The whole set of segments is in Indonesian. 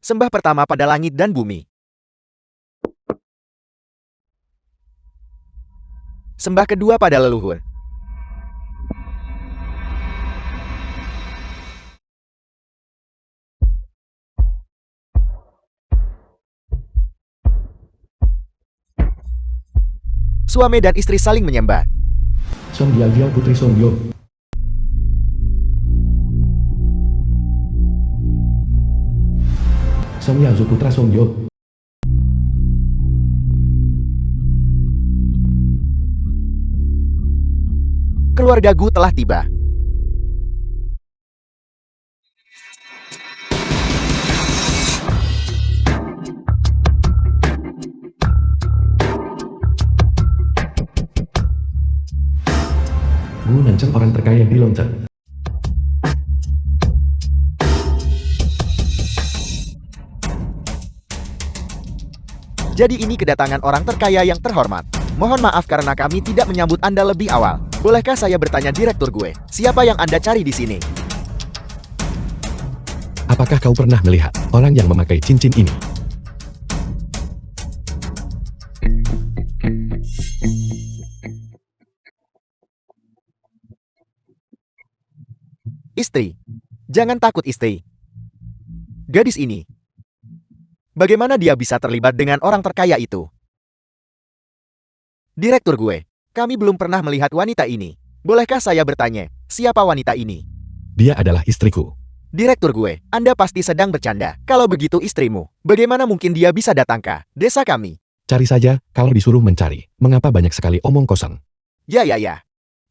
Sembah pertama pada langit dan bumi. Sembah kedua pada leluhur. Suami dan istri saling menyembah. Song Yao Putri Song Yo. Song Yao Putra Song Yo. Keluarga Gu telah tiba. Gu Nanceng orang terkaya di Loncat. Jadi ini kedatangan orang terkaya yang terhormat. Mohon maaf karena kami tidak menyambut Anda lebih awal. Bolehkah saya bertanya direktur gue, siapa yang Anda cari di sini? Apakah kau pernah melihat orang yang memakai cincin ini? Istri. Jangan takut istri. Gadis ini. Bagaimana dia bisa terlibat dengan orang terkaya itu? Direktur gue, kami belum pernah melihat wanita ini. Bolehkah saya bertanya, siapa wanita ini? Dia adalah istriku. Direktur gue, Anda pasti sedang bercanda. Kalau begitu istrimu, bagaimana mungkin dia bisa datang ke desa kami? Cari saja, kalau disuruh mencari. Mengapa banyak sekali omong kosong? Ya.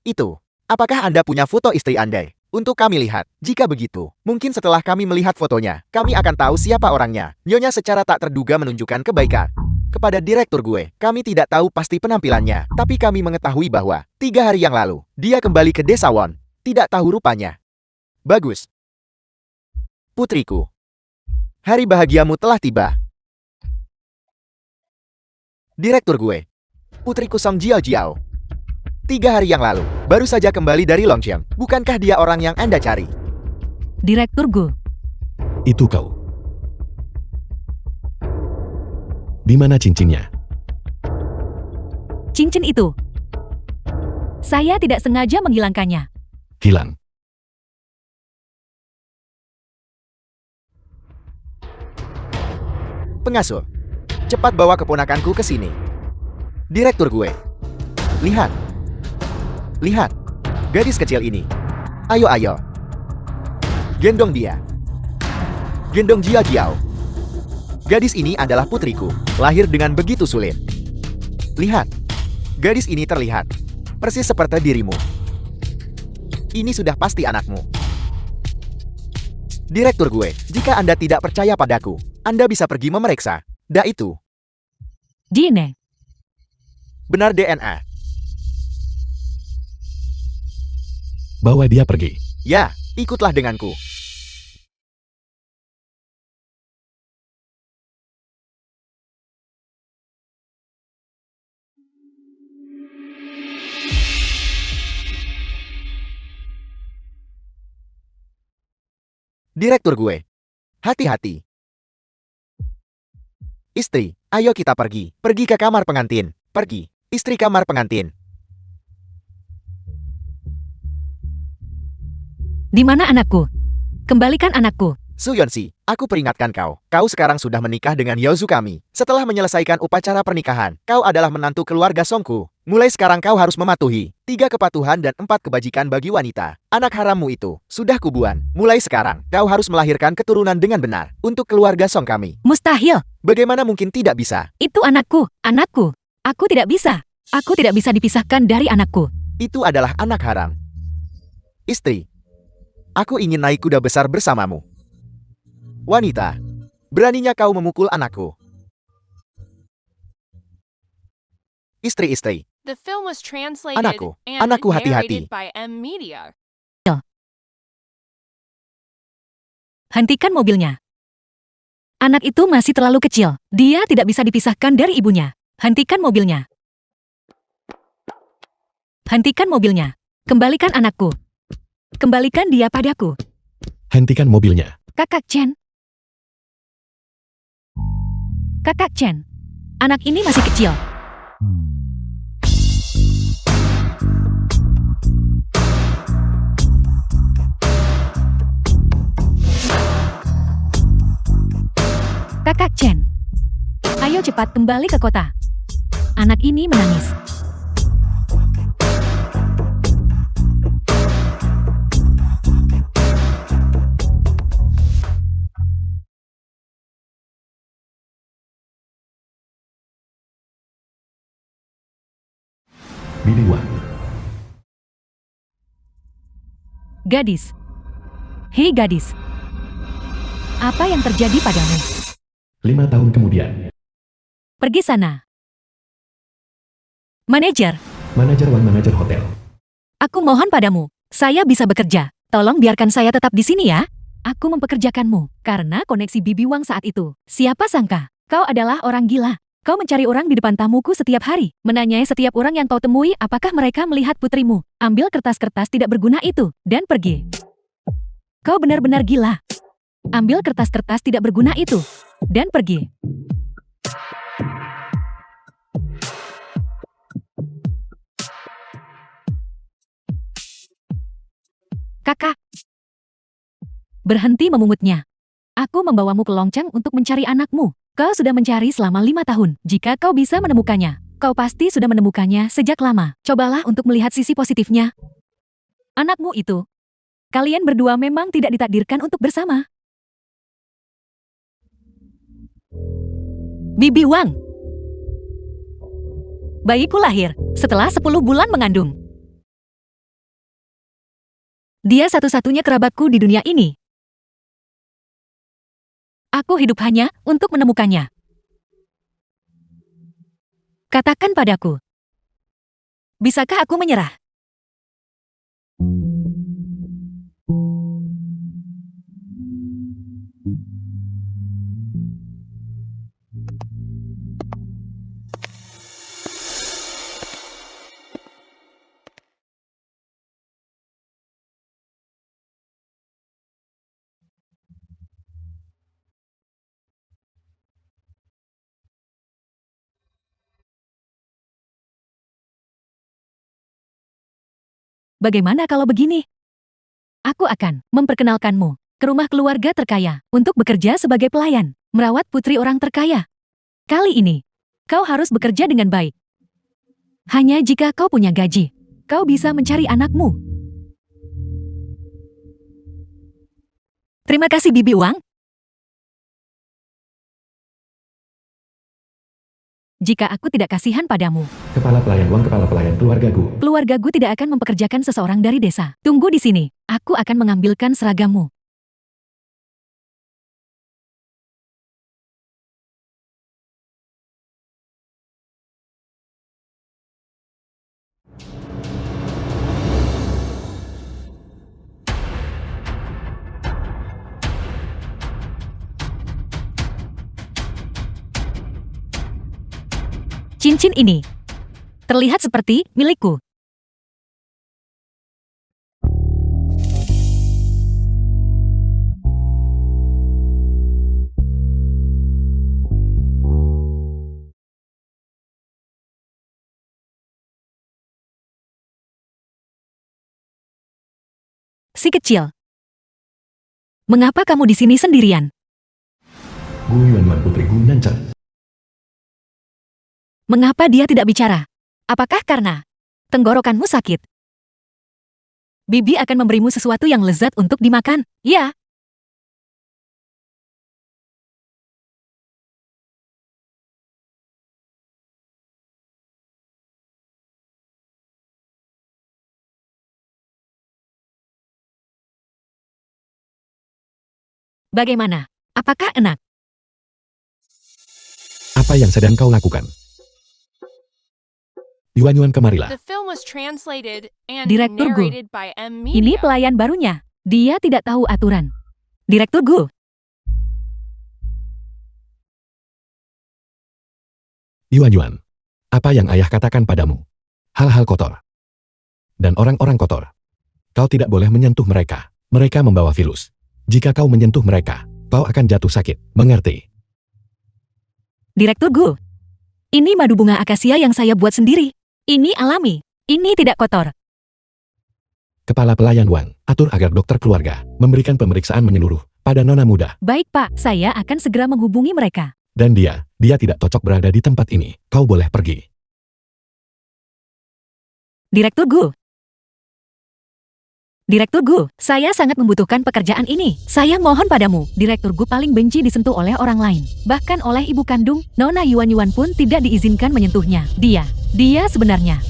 Itu. Apakah Anda punya foto istri Anda? Untuk kami lihat. Jika begitu, mungkin setelah kami melihat fotonya, kami akan tahu siapa orangnya. Nyonya secara tak terduga menunjukkan kebaikan. Kepada direktur gue, kami tidak tahu pasti penampilannya, tapi kami mengetahui bahwa 3 hari yang lalu, dia kembali ke desa Won. Tidak tahu rupanya. Bagus. Putriku. Hari bahagiamu telah tiba. Direktur gue. Putriku Song Jiao. 3 hari yang lalu, baru saja kembali dari Longqiang. Bukankah dia orang yang Anda cari? Direktur Gu. Itu kau. Di mana cincinnya? Cincin itu. Saya tidak sengaja menghilangkannya. Hilang. Pengasuh. Cepat bawa keponakanku ke sini. Direktur gue. Lihat. Gadis kecil ini. Ayo. Gendong dia. Gendong Jiao. Gadis ini adalah putriku. Lahir dengan begitu sulit. Lihat. Gadis ini terlihat persis seperti dirimu. Ini sudah pasti anakmu. Direktur gue, jika Anda tidak percaya padaku, Anda bisa pergi memeriksa. Itu. DNA. Benar DNA. Bawa dia pergi. Ya, ikutlah denganku. Direktur gue. Hati-hati. Istri, ayo kita pergi. Pergi ke kamar pengantin. Pergi. Istri kamar pengantin. Di mana anakku? Kembalikan anakku. Su Yonsi, aku peringatkan kau. Kau sekarang sudah menikah dengan Yozu kami. Setelah menyelesaikan upacara pernikahan, kau adalah menantu keluarga Songku. Mulai sekarang kau harus mematuhi 3 kepatuhan dan 4 kebajikan bagi wanita. Anak harammu itu sudah kubuan. Mulai sekarang, kau harus melahirkan keturunan dengan benar untuk keluarga Song kami. Mustahil. Bagaimana mungkin tidak bisa? Itu anakku. Aku tidak bisa. Aku tidak bisa dipisahkan dari anakku. Itu adalah anak haram. Istri, aku ingin naik kuda besar bersamamu. Wanita, beraninya kau memukul anakku. Istri-istri, The film was translated Anakku, and anakku hati-hati. narrated by M Media. Hentikan mobilnya. Anak itu masih terlalu kecil. Dia tidak bisa dipisahkan dari ibunya. Hentikan mobilnya. Hentikan mobilnya. Kembalikan anakku. Kembalikan dia padaku. Hentikan mobilnya. Kakak Chen. Kakak Chen. Anak ini masih kecil. Kakak Chen. Ayo cepat kembali ke kota. Anak ini menangis. Bibi Wang. Gadis. Hei gadis. Apa yang terjadi padamu? 5 tahun kemudian, Pergi sana. Manajer, manajer Wang manajer hotel. aku mohon padamu. Saya bisa bekerja. Tolong biarkan saya tetap di sini ya. Aku mempekerjakanmu karena koneksi Bibi Wang saat itu. Siapa sangka, kau adalah orang gila. Kau mencari orang di depan tamuku setiap hari. Menanyai setiap orang yang kau temui apakah mereka melihat putrimu. Ambil kertas-kertas tidak berguna itu dan pergi. Kau benar-benar gila. Ambil kertas-kertas tidak berguna itu dan pergi. Kakak, berhenti memungutnya. Aku membawamu ke Longcheng untuk mencari anakmu. Kau sudah mencari selama 5 tahun. Jika kau bisa menemukannya, kau pasti sudah menemukannya sejak lama. Cobalah untuk melihat sisi positifnya. Anakmu itu. Kalian berdua memang tidak ditakdirkan untuk bersama. Bibi Wang. Bayiku lahir setelah 10 bulan mengandung. Dia satu-satunya kerabatku di dunia ini. Aku hidup hanya untuk menemukannya. Katakan padaku. Bisakah aku menyerah? Bagaimana kalau begini? Aku akan memperkenalkanmu ke rumah keluarga terkaya untuk bekerja sebagai pelayan, merawat putri orang terkaya. Kali ini, kau harus bekerja dengan baik. Hanya jika kau punya gaji, kau bisa mencari anakmu. Terima kasih Bibi Wang. Jika aku tidak kasihan padamu, Kepala pelayan Wang, kepala pelayan keluargaku. keluargaku tidak akan mempekerjakan seseorang dari desa. Tunggu di sini, aku akan mengambilkan seragammu. Cincin ini terlihat seperti milikku. Si kecil. Mengapa kamu di sini sendirian? Gu Yuan putri Gu Nancer. Mengapa dia tidak bicara? Apakah karena tenggorokanmu sakit? Bibi akan memberimu sesuatu yang lezat untuk dimakan. Ya. Bagaimana? Apakah enak? Apa yang sedang kau lakukan? Yuan kemarilah. The film was translated and Direktur Gu. narrated by M Ini Media. pelayan barunya. Dia tidak tahu aturan. Direktur Gu. Yuan, apa yang ayah katakan padamu? Hal-hal kotor. Dan orang-orang kotor. Kau tidak boleh menyentuh mereka. Mereka membawa virus. Jika kau menyentuh mereka, kau akan jatuh sakit. Mengerti? Direktur Gu. Ini madu bunga akasia yang saya buat sendiri. Ini alami. Ini tidak kotor. Kepala pelayan Wang, atur agar dokter keluarga memberikan pemeriksaan menyeluruh pada nona muda. Baik Pak, saya akan segera menghubungi mereka. Dan dia tidak cocok berada di tempat ini. Kau boleh pergi. Direktur Gu. Direktur Gu, saya sangat membutuhkan pekerjaan ini. Saya mohon padamu. Direktur Gu paling benci disentuh oleh orang lain. Bahkan oleh ibu kandung, Nona Yuan Yuan pun tidak diizinkan menyentuhnya. Dia sebenarnya.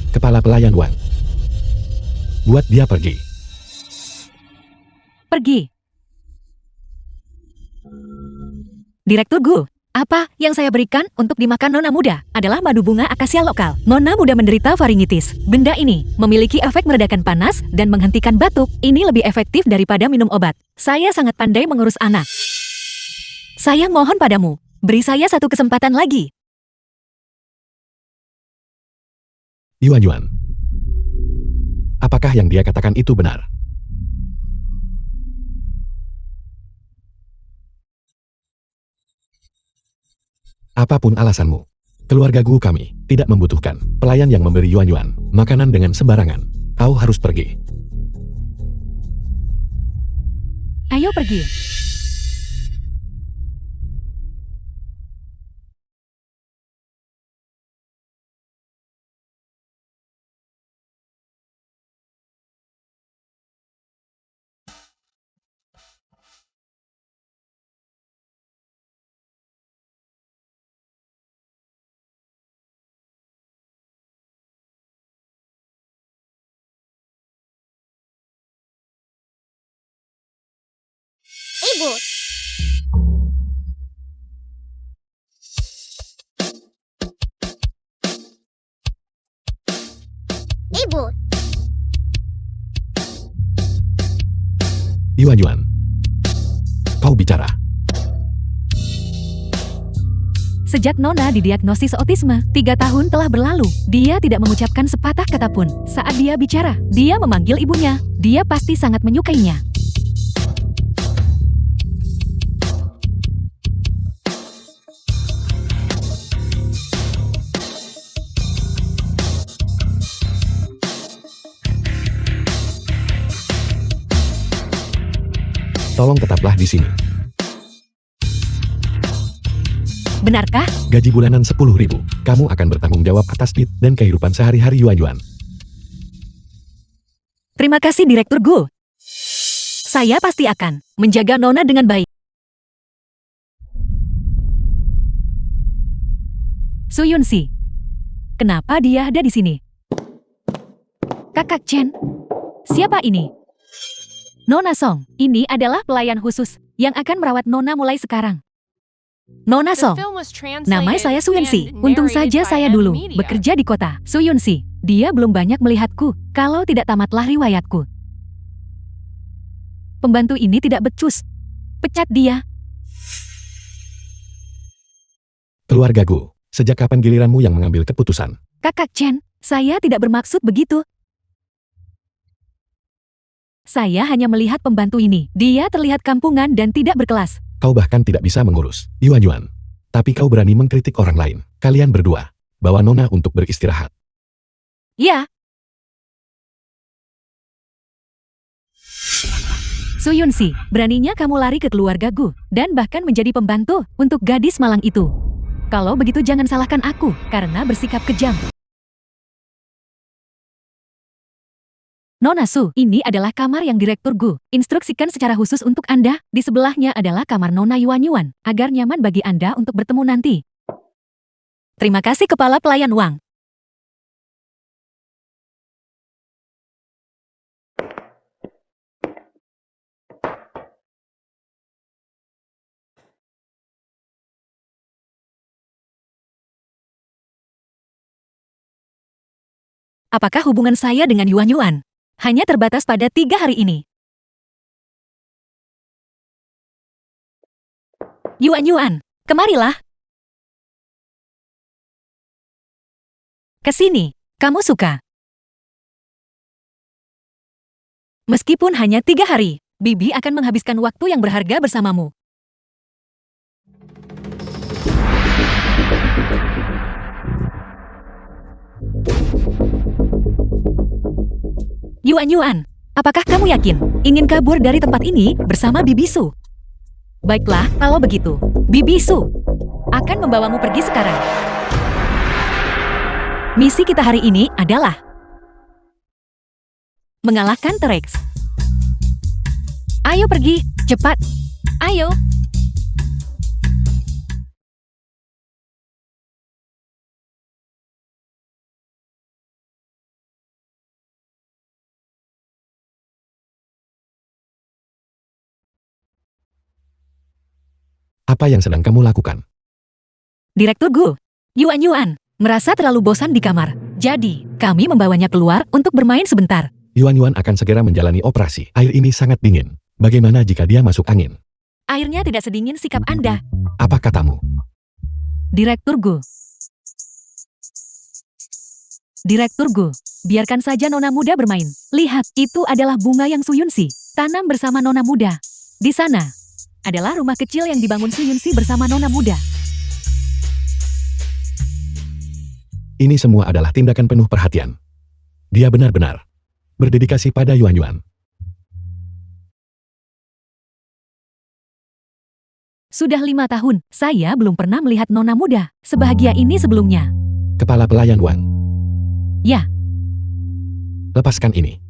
Kepala pelayan Wang, buat dia pergi. Pergi. Direktur Gu, apa yang saya berikan untuk dimakan nona muda adalah madu bunga akasia lokal. Nona muda menderita faringitis. Benda ini memiliki efek meredakan panas dan menghentikan batuk. Ini lebih efektif daripada minum obat. Saya sangat pandai mengurus anak. Saya mohon padamu, beri saya satu kesempatan lagi. Yuan Yuan, apakah yang dia katakan itu benar? Apapun alasanmu, keluarga Gu kami tidak membutuhkan pelayan yang memberi Yuan Yuan makanan dengan sembarangan. Kau harus pergi. Ayo pergi. Ibu. Ibu. Yuan Yuan, kau bicara. Sejak Nona didiagnosis autisme, 3 tahun telah berlalu. Dia tidak mengucapkan sepatah kata pun. Saat dia bicara, dia memanggil ibunya. Dia pasti sangat menyukainya. Tolong tetaplah di sini. Benarkah? Gaji bulanan 10.000. Kamu akan bertanggung jawab atas hidup dan kehidupan sehari-hari Yuan Yuan. Terima kasih Direktur Gu. Saya pasti akan menjaga Nona dengan baik. Su Yunxi. Kenapa dia ada di sini? Kakak Chen. Siapa ini? Nona Song. Ini adalah pelayan khusus yang akan merawat Nona mulai sekarang. Nona The Song. film was translated Nama saya Su Yunxi. and Untung narrated saja by saya M dulu Media. bekerja di kota. Su Yunxi. Dia belum banyak melihatku. Kalau tidak tamatlah riwayatku. Pembantu ini tidak becus. Pecat dia. Keluarga Gu, sejak kapan giliranmu yang mengambil keputusan? Kakak Chen, saya tidak bermaksud begitu. Saya hanya melihat pembantu ini. Dia terlihat kampungan dan tidak berkelas. Kau bahkan tidak bisa mengurus Yuan Yuan. Tapi kau berani mengkritik orang lain. Kalian berdua, bawa Nona untuk beristirahat. Ya. Su Yunxi, beraninya kamu lari ke keluarga Gu, dan bahkan menjadi pembantu untuk gadis malang itu. Kalau begitu jangan salahkan aku, karena bersikap kejam. Nona Su, ini adalah kamar yang Direktur Gu instruksikan secara khusus untuk Anda. Di sebelahnya adalah kamar Nona Yuan Yuan, agar nyaman bagi Anda untuk bertemu nanti. Terima kasih Kepala Pelayan Wang. Apakah hubungan saya dengan Yuan Yuan hanya terbatas pada 3 hari ini? Yuan Yuan, kemarilah. Kesini, kamu suka. Meskipun hanya 3 hari, Bibi akan menghabiskan waktu yang berharga bersamamu. Yuan, apakah kamu yakin ingin kabur dari tempat ini bersama Bibi Su? Baiklah, kalau begitu, Bibi Su akan membawamu pergi sekarang. Misi kita hari ini adalah mengalahkan T-Rex. Ayo pergi, cepat. Ayo. Apa yang sedang kamu lakukan? Direktur Gu, Yuan, merasa terlalu bosan di kamar. Jadi, kami membawanya keluar untuk bermain sebentar. Yuan akan segera menjalani operasi. Air ini sangat dingin. Bagaimana jika dia masuk angin? Airnya tidak sedingin sikap Anda, Apa katamu? Direktur Gu. Direktur Gu, biarkan saja Nona muda bermain. Lihat, itu adalah bunga yang Suyunsi tanam bersama Nona muda. Di sana adalah rumah kecil yang dibangun Suyunsi bersama Nona muda. Ini semua adalah tindakan penuh perhatian. Dia benar-benar berdedikasi pada Yuan. Sudah 5 tahun, saya belum pernah melihat Nona muda sebahagia ini sebelumnya. Kepala pelayan Wan. Ya, Lepaskan ini.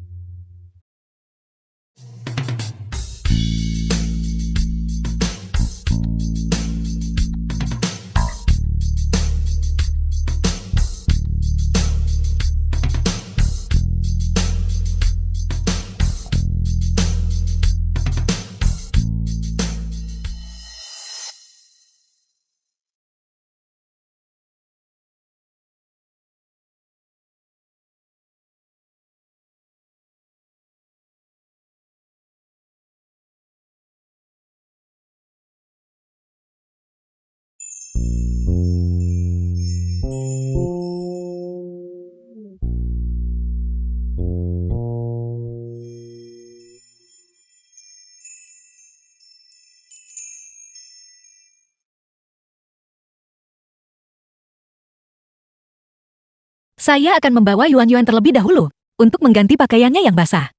saya akan membawa Yuan terlebih dahulu untuk mengganti pakaiannya yang basah.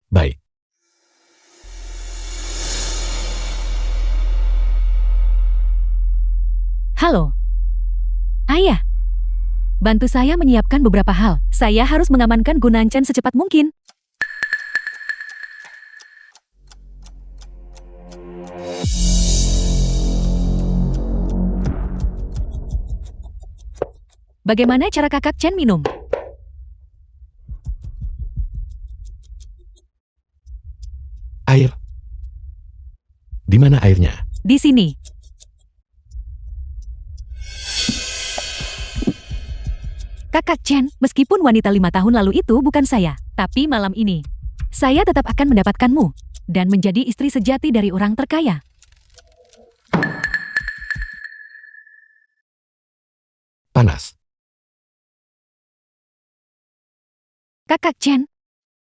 Baik. Halo. Ayah. Bantu saya menyiapkan beberapa hal. Saya harus mengamankan Gunanchan secepat mungkin. Bagaimana cara kakak Chen minum? Air. Di mana airnya? Di sini. Kakak Chen, meskipun wanita 5 tahun lalu itu bukan saya, tapi malam ini, saya tetap akan mendapatkanmu dan menjadi istri sejati dari orang terkaya. Panas. Kakak Chen,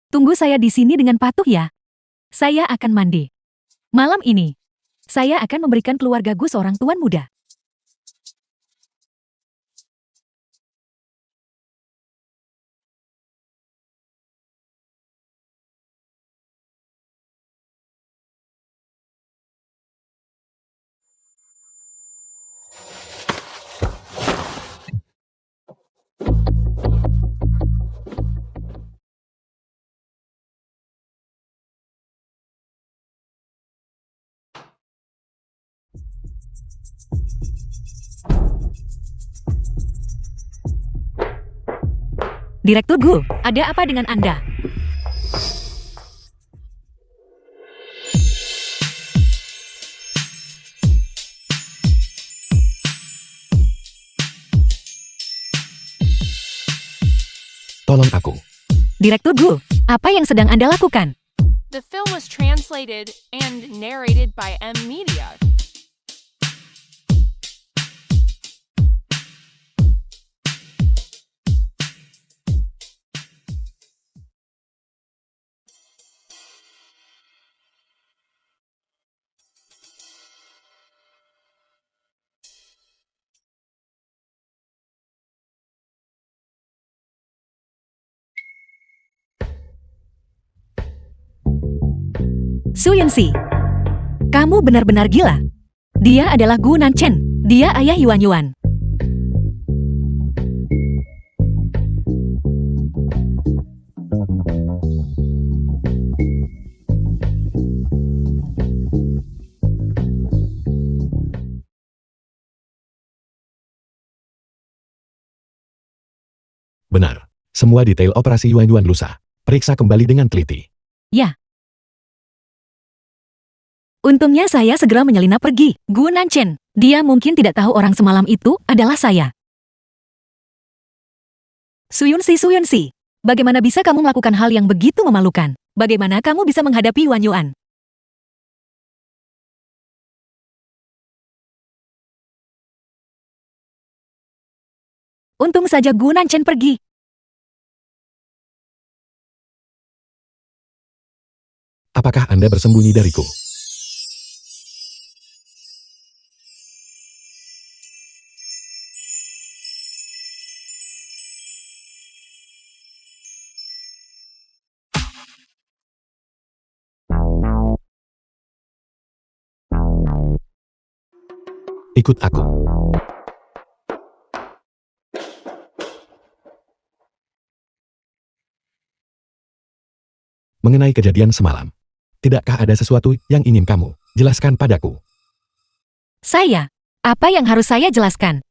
tunggu saya di sini dengan patuh ya. Saya akan mandi. Malam ini, saya akan memberikan keluarga Gu seorang tuan muda. Direktur Gu, ada apa dengan Anda? Tolong aku. Direktur Gu, apa yang sedang Anda lakukan? The film was translated and narrated by M Media. Su Yunxi, kamu benar-benar gila. Dia adalah Gu Nanchen. Dia ayah Yuan Yuan. Benar. Semua detail operasi Yuan Yuan lusa. Periksa kembali dengan teliti. Ya. Untungnya saya segera menyelinap pergi. Gu Nanchen, dia mungkin tidak tahu orang semalam itu adalah saya. Su Yunxi, bagaimana bisa kamu melakukan hal yang begitu memalukan? Bagaimana kamu bisa menghadapi Yuan Yuan? Untung saja Gu Nanchen pergi. Apakah Anda bersembunyi dariku? Ikut aku. Mengenai kejadian semalam, tidakkah ada sesuatu yang ingin kamu jelaskan padaku? Saya? Apa yang harus saya jelaskan?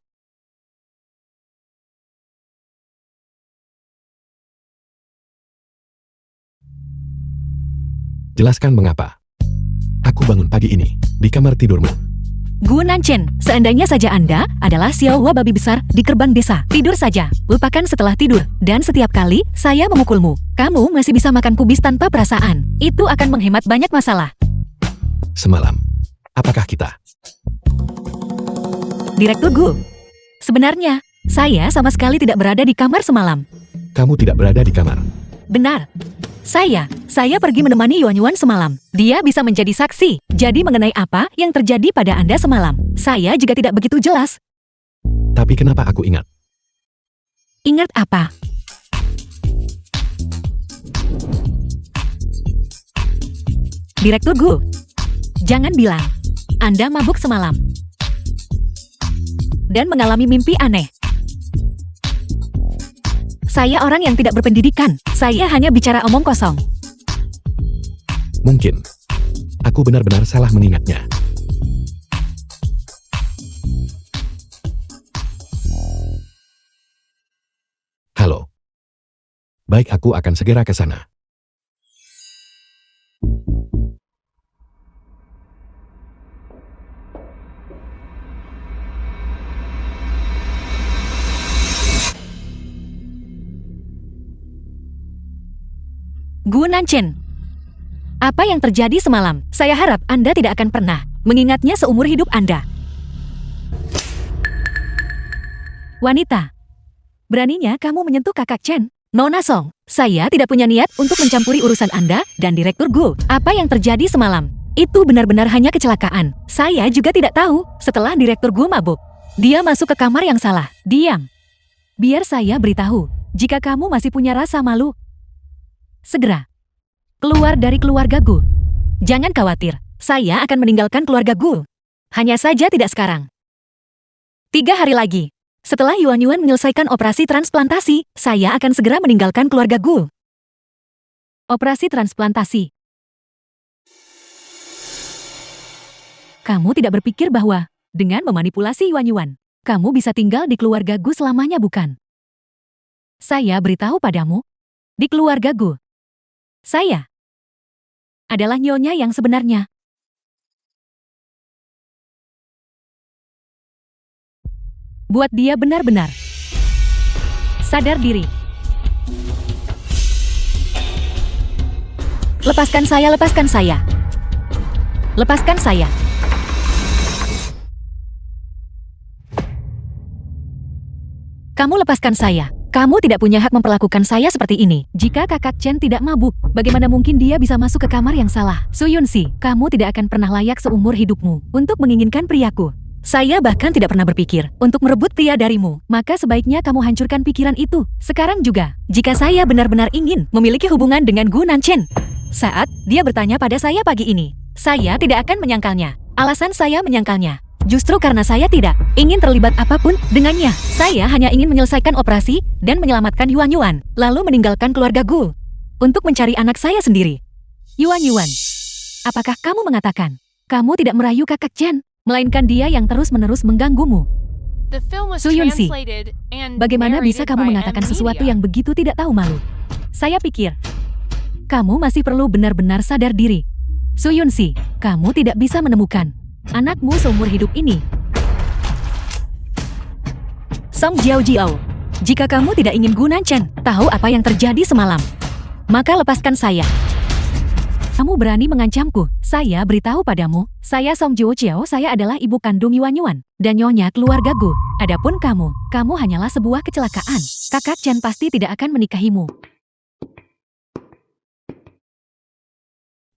Jelaskan mengapa. Aku bangun pagi ini di kamar tidurmu. Gu Nanchen, seandainya saja Anda adalah Xiaohua babi besar di gerbang desa. Tidur saja, lupakan setelah tidur. Dan setiap kali saya memukulmu, kamu masih bisa makan kubis tanpa perasaan. Itu akan menghemat banyak masalah. Semalam, apakah kita? Direktur Gu, sebenarnya, saya sama sekali tidak berada di kamar semalam. Kamu tidak berada di kamar. Benar. Saya pergi menemani Yuan Yuan semalam. Dia bisa menjadi saksi. Jadi mengenai apa yang terjadi pada Anda semalam, saya juga tidak begitu jelas. Tapi kenapa aku ingat? Ingat apa? Direktur Gu, jangan bilang Anda mabuk semalam dan mengalami mimpi aneh. Saya orang yang tidak berpendidikan. Saya hanya bicara omong kosong. Mungkin. Aku benar-benar salah mengingatnya. Halo. Baik, aku akan segera ke sana. Gu Nanchen, apa yang terjadi semalam? Saya harap Anda tidak akan pernah mengingatnya seumur hidup Anda. Wanita, beraninya kamu menyentuh kakak Chen. Nona Song, saya tidak punya niat untuk mencampuri urusan Anda dan Direktur Gu. Apa yang terjadi semalam? Itu benar-benar hanya kecelakaan. Saya juga tidak tahu setelah Direktur Gu mabuk. Dia masuk ke kamar yang salah. Diam. Biar saya beritahu, jika kamu masih punya rasa malu, segera keluar dari keluarga Gu. Jangan khawatir, saya akan meninggalkan keluarga Gu. Hanya saja tidak sekarang. 3 hari lagi, setelah Yuan Yuan menyelesaikan operasi transplantasi, saya akan segera meninggalkan keluarga Gu. Operasi transplantasi. Kamu tidak berpikir bahwa dengan memanipulasi Yuan Yuan, kamu bisa tinggal di keluarga Gu selamanya, bukan? Saya beritahu padamu, di keluarga Gu, saya adalah nyonya yang sebenarnya. Buat dia benar-benar sadar diri. Lepaskan saya, lepaskan saya. Lepaskan saya. Kamu lepaskan saya. Kamu tidak punya hak memperlakukan saya seperti ini. Jika kakak Chen tidak mabuk, bagaimana mungkin dia bisa masuk ke kamar yang salah? Su Yunxi, kamu tidak akan pernah layak seumur hidupmu untuk menginginkan priaku. Saya bahkan tidak pernah berpikir untuk merebut pria darimu. Maka sebaiknya kamu hancurkan pikiran itu. Sekarang juga, jika saya benar-benar ingin memiliki hubungan dengan Gu Nanchen, Saat dia bertanya pada saya pagi ini, saya tidak akan menyangkalnya. Alasan saya menyangkalnya, justru karena saya tidak ingin terlibat apapun dengannya. Saya hanya ingin menyelesaikan operasi dan menyelamatkan Yuan Yuan, lalu meninggalkan keluarga Gu untuk mencari anak saya sendiri. Yuan Yuan, apakah kamu mengatakan kamu tidak merayu kakak Chen, melainkan dia yang terus-menerus mengganggumu? The film was Suyun-si, translated and bagaimana bisa narrated kamu by mengatakan sesuatu M-Media. yang begitu tidak tahu malu? Saya pikir kamu masih perlu benar-benar sadar diri. Suyun-si, kamu tidak bisa menemukan anakmu seumur hidup ini. Song Jiao-jiao, jika kamu tidak ingin Gu Nanchen tahu apa yang terjadi semalam, maka lepaskan saya. Kamu berani mengancamku. Saya beritahu padamu, saya Song Jiao-jiao, saya adalah ibu kandung Yuan Yuan dan nyonya keluarga Gu. Adapun kamu hanyalah sebuah kecelakaan. Kakak Chen pasti tidak akan menikahimu.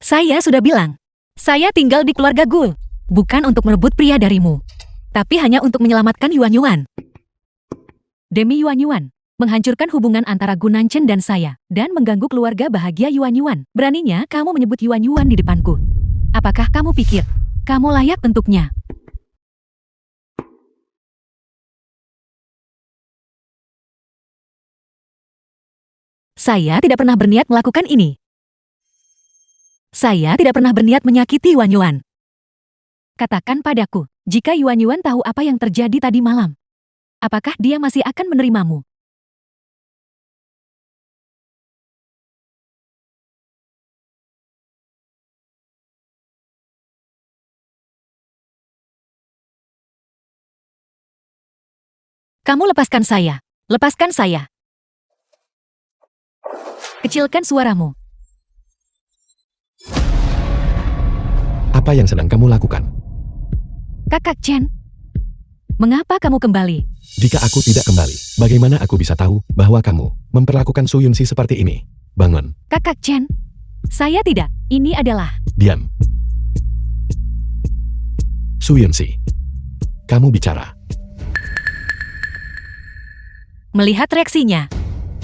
Saya sudah bilang, saya tinggal di keluarga Gu, bukan untuk merebut pria darimu, tapi hanya untuk menyelamatkan Yuan Yuan. Demi Yuan Yuan, menghancurkan hubungan antara Gu Nanchen dan saya, dan mengganggu keluarga bahagia Yuan Yuan. Beraninya kamu menyebut Yuan Yuan di depanku. Apakah kamu pikir kamu layak untuknya? Saya tidak pernah berniat melakukan ini. Saya tidak pernah berniat menyakiti Yuan Yuan. Katakan padaku, jika Yuan Yuan tahu apa yang terjadi tadi malam, apakah dia masih akan menerimamu? Kamu lepaskan saya. Lepaskan saya. Kecilkan suaramu. Apa yang sedang kamu lakukan? Kakak Chen, mengapa kamu kembali? Jika aku tidak kembali, bagaimana aku bisa tahu bahwa kamu memperlakukan Suyun-si seperti ini? Bangun, Kakak Chen, saya tidak. Ini adalah... diam. Suyun-si, kamu bicara. Melihat reaksinya,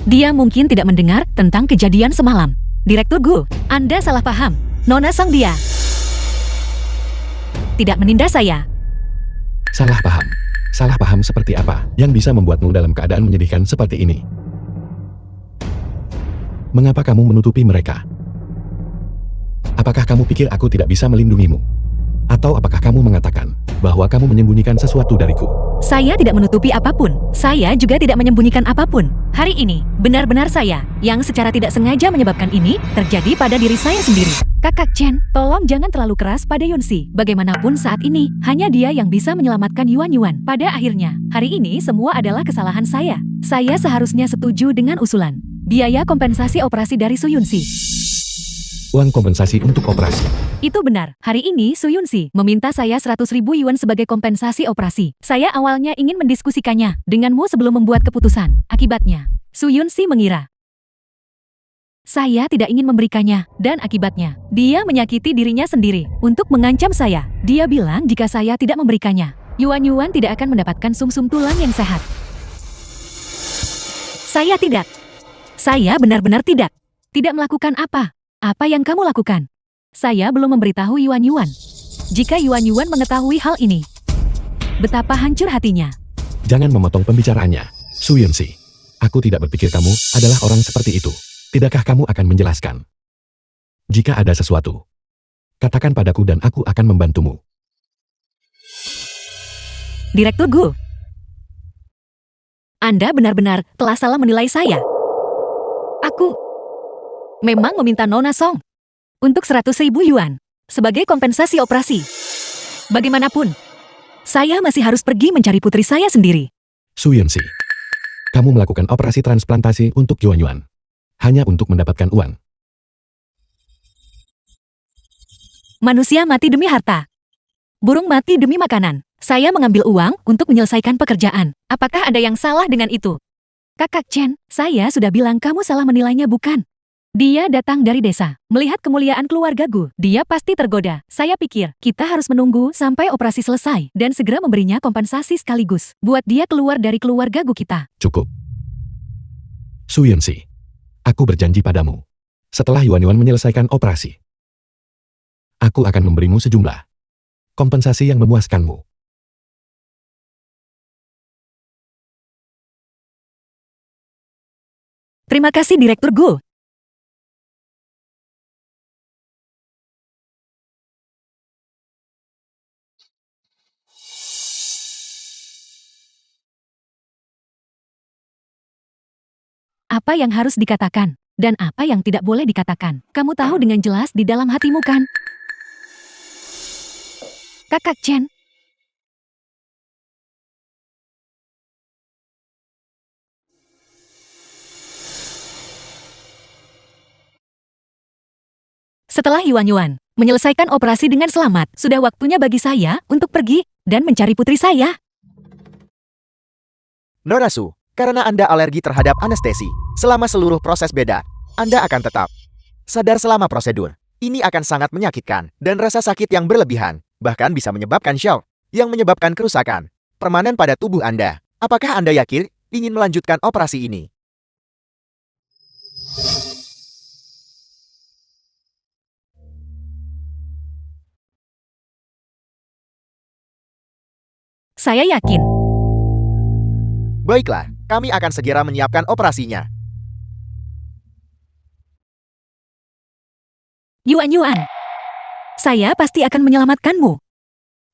dia mungkin tidak mendengar tentang kejadian semalam. Direktur Gu, Anda salah paham. Nona Song dia tidak menindas saya. Salah paham. Salah paham seperti apa yang bisa membuatmu dalam keadaan menyedihkan seperti ini? Mengapa kamu menutupi mereka? Apakah kamu pikir aku tidak bisa melindungimu? Atau apakah kamu mengatakan bahwa kamu menyembunyikan sesuatu dariku? Saya tidak menutupi apapun. Saya juga tidak menyembunyikan apapun. Hari ini, benar-benar saya yang secara tidak sengaja menyebabkan ini terjadi pada diri saya sendiri. Kakak Chen, tolong jangan terlalu keras pada Yunsi. Bagaimanapun saat ini, hanya dia yang bisa menyelamatkan Yuan Yuan. Pada akhirnya, hari ini semua adalah kesalahan saya. Saya seharusnya setuju dengan usulan biaya kompensasi operasi dari Su Yunsi. Uang kompensasi untuk operasi. Itu benar. Hari ini Su Yunsi meminta saya 100.000 yuan sebagai kompensasi operasi. Saya awalnya ingin mendiskusikannya denganmu sebelum membuat keputusan. Akibatnya, Su Yunsi mengira saya tidak ingin memberikannya, dan akibatnya, dia menyakiti dirinya sendiri untuk mengancam saya. Dia bilang jika saya tidak memberikannya, Yuan Yuan tidak akan mendapatkan sumsum tulang yang sehat. Saya tidak. Saya benar-benar tidak. Tidak melakukan apa. Apa yang kamu lakukan? Saya belum memberitahu Yuan Yuan. Jika Yuan Yuan mengetahui hal ini, betapa hancur hatinya. Jangan memotong pembicaraannya. Su Yunsi, aku tidak berpikir kamu adalah orang seperti itu. Tidakkah kamu akan menjelaskan? Jika ada sesuatu, katakan padaku dan aku akan membantumu. Direktur Gu, Anda benar-benar telah salah menilai saya. Aku memang meminta Nona Song untuk 100.000 yuan sebagai kompensasi operasi. Bagaimanapun, saya masih harus pergi mencari putri saya sendiri. Su Yunsi, kamu melakukan operasi transplantasi untuk Yuan Yuan hanya untuk mendapatkan uang. Manusia mati demi harta. Burung mati demi makanan. Saya mengambil uang untuk menyelesaikan pekerjaan. Apakah ada yang salah dengan itu? Kakak Chen, saya sudah bilang kamu salah menilainya bukan? Dia datang dari desa. Melihat kemuliaan keluarga Gu, dia pasti tergoda. Saya pikir, kita harus menunggu sampai operasi selesai dan segera memberinya kompensasi sekaligus. Buat dia keluar dari keluarga Gu kita. Cukup. Su Yunsi, aku berjanji padamu. Setelah Yuan menyelesaikan operasi, aku akan memberimu sejumlah kompensasi yang memuaskanmu. Terima kasih Direktur Gu. Apa yang harus dikatakan, dan apa yang tidak boleh dikatakan. Kamu tahu dengan jelas di dalam hatimu kan? Kakak Chen. Setelah Yuan menyelesaikan operasi dengan selamat, sudah waktunya bagi saya untuk pergi dan mencari putri saya. Nona Su, karena Anda alergi terhadap anestesi, selama seluruh proses beda, Anda akan tetap sadar selama prosedur. Ini akan sangat menyakitkan, dan rasa sakit yang berlebihan, bahkan bisa menyebabkan shock, yang menyebabkan kerusakan permanen pada tubuh Anda. Apakah Anda yakin ingin melanjutkan operasi ini? Saya yakin. Baiklah, kami akan segera menyiapkan operasinya. Yuan, saya pasti akan menyelamatkanmu.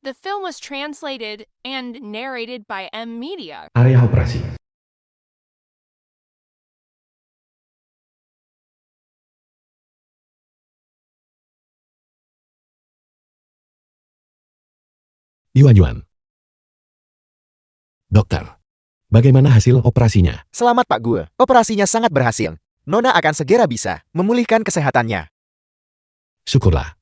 The film was translated and narrated by M Media. Area operasi. Yuan. Dokter, bagaimana hasil operasinya? Selamat Pak Gue, operasinya sangat berhasil. Nona akan segera bisa memulihkan kesehatannya. Syukurlah.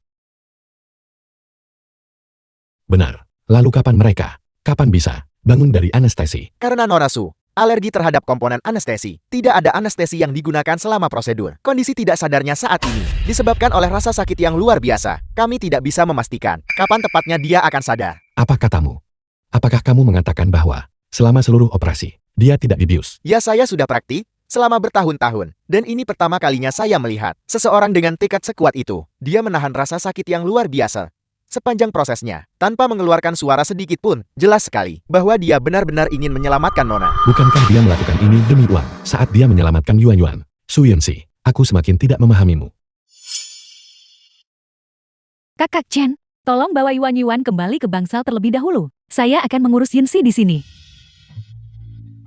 Benar. Lalu kapan mereka? Kapan bisa bangun dari anestesi? Karena Nona Su alergi terhadap komponen anestesi, tidak ada anestesi yang digunakan selama prosedur. Kondisi tidak sadarnya saat ini disebabkan oleh rasa sakit yang luar biasa. Kami tidak bisa memastikan kapan tepatnya dia akan sadar. Apa katamu? Apakah kamu mengatakan bahwa selama seluruh operasi, dia tidak dibius? Ya, saya sudah praktik selama bertahun-tahun, dan ini pertama kalinya saya melihat seseorang dengan tekad sekuat itu. Dia menahan rasa sakit yang luar biasa sepanjang prosesnya, tanpa mengeluarkan suara sedikit pun. Jelas sekali bahwa dia benar-benar ingin menyelamatkan Nona. Bukankah dia melakukan ini demi uang saat dia menyelamatkan Yuan? Suyunsi, aku semakin tidak memahamimu. Kakak Chen, tolong bawa Yuan kembali ke bangsal terlebih dahulu. Saya akan mengurus Yinsi di sini.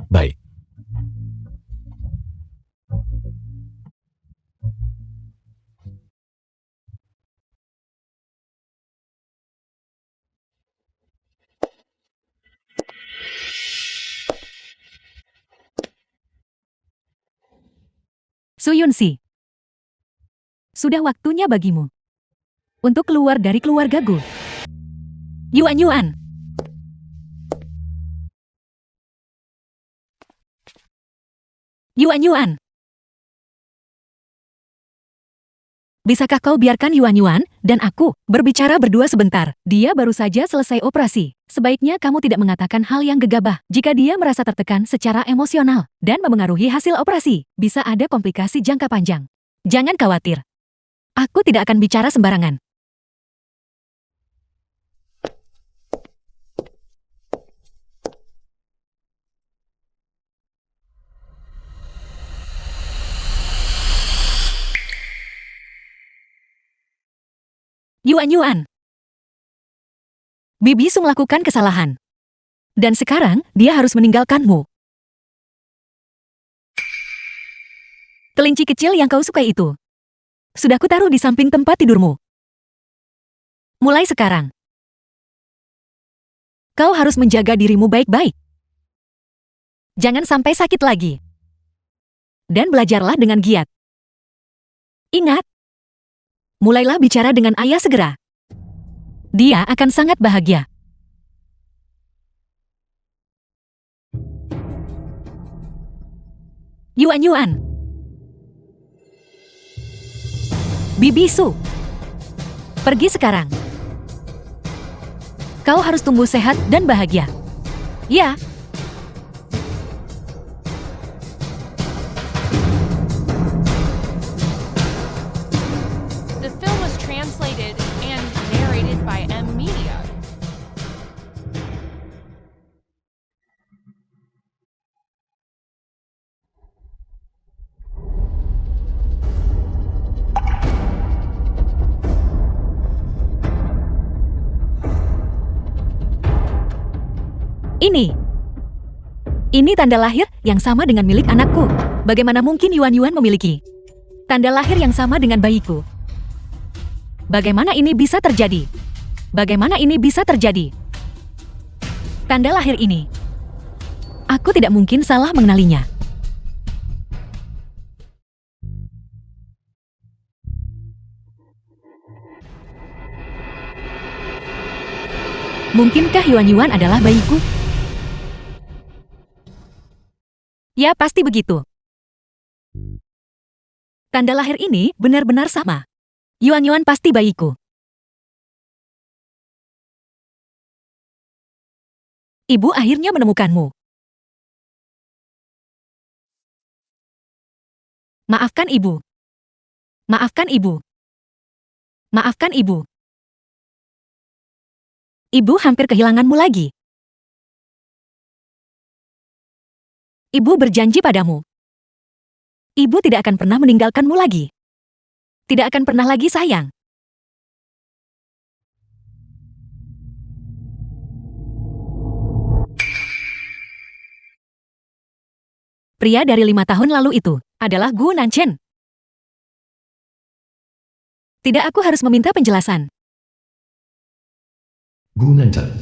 Baik. Suyunsi, sudah waktunya bagimu untuk keluar dari keluarga Gu. Yuan. Yuan. Bisakah kau biarkan Yuan dan aku berbicara berdua sebentar? Dia baru saja selesai operasi. Sebaiknya kamu tidak mengatakan hal yang gegabah. Jika dia merasa tertekan secara emosional dan memengaruhi hasil operasi, bisa ada komplikasi jangka panjang. Jangan khawatir. Aku tidak akan bicara sembarangan. Yuan. Bibi Su melakukan kesalahan. Dan sekarang, dia harus meninggalkanmu. Kelinci kecil yang kau sukai itu sudah kutaruh di samping tempat tidurmu. Mulai sekarang, kau harus menjaga dirimu baik-baik. Jangan sampai sakit lagi. Dan belajarlah dengan giat. Ingat, mulailah bicara dengan ayah segera. Dia akan sangat bahagia. Yuan. Bibi Su, pergi sekarang. Kau harus tumbuh sehat dan bahagia. Ya. Ini tanda lahir yang sama dengan milik anakku. Bagaimana mungkin Yuan Yuan memiliki tanda lahir yang sama dengan bayiku? Bagaimana ini bisa terjadi? Bagaimana ini bisa terjadi? Tanda lahir ini. Aku tidak mungkin salah mengenalinya. Mungkinkah Yuan Yuan adalah bayiku? Ya, pasti begitu. Tanda lahir ini benar-benar sama. Yuan Yuan pasti bayiku. Ibu akhirnya menemukanmu. Maafkan ibu. Maafkan ibu. Maafkan ibu. Ibu hampir kehilanganmu lagi. Ibu berjanji padamu. Ibu tidak akan pernah meninggalkanmu lagi. Tidak akan pernah lagi sayang. Pria dari 5 tahun lalu itu adalah Gu Nanchen. Tidak, aku harus meminta penjelasan. Gu Nanchen.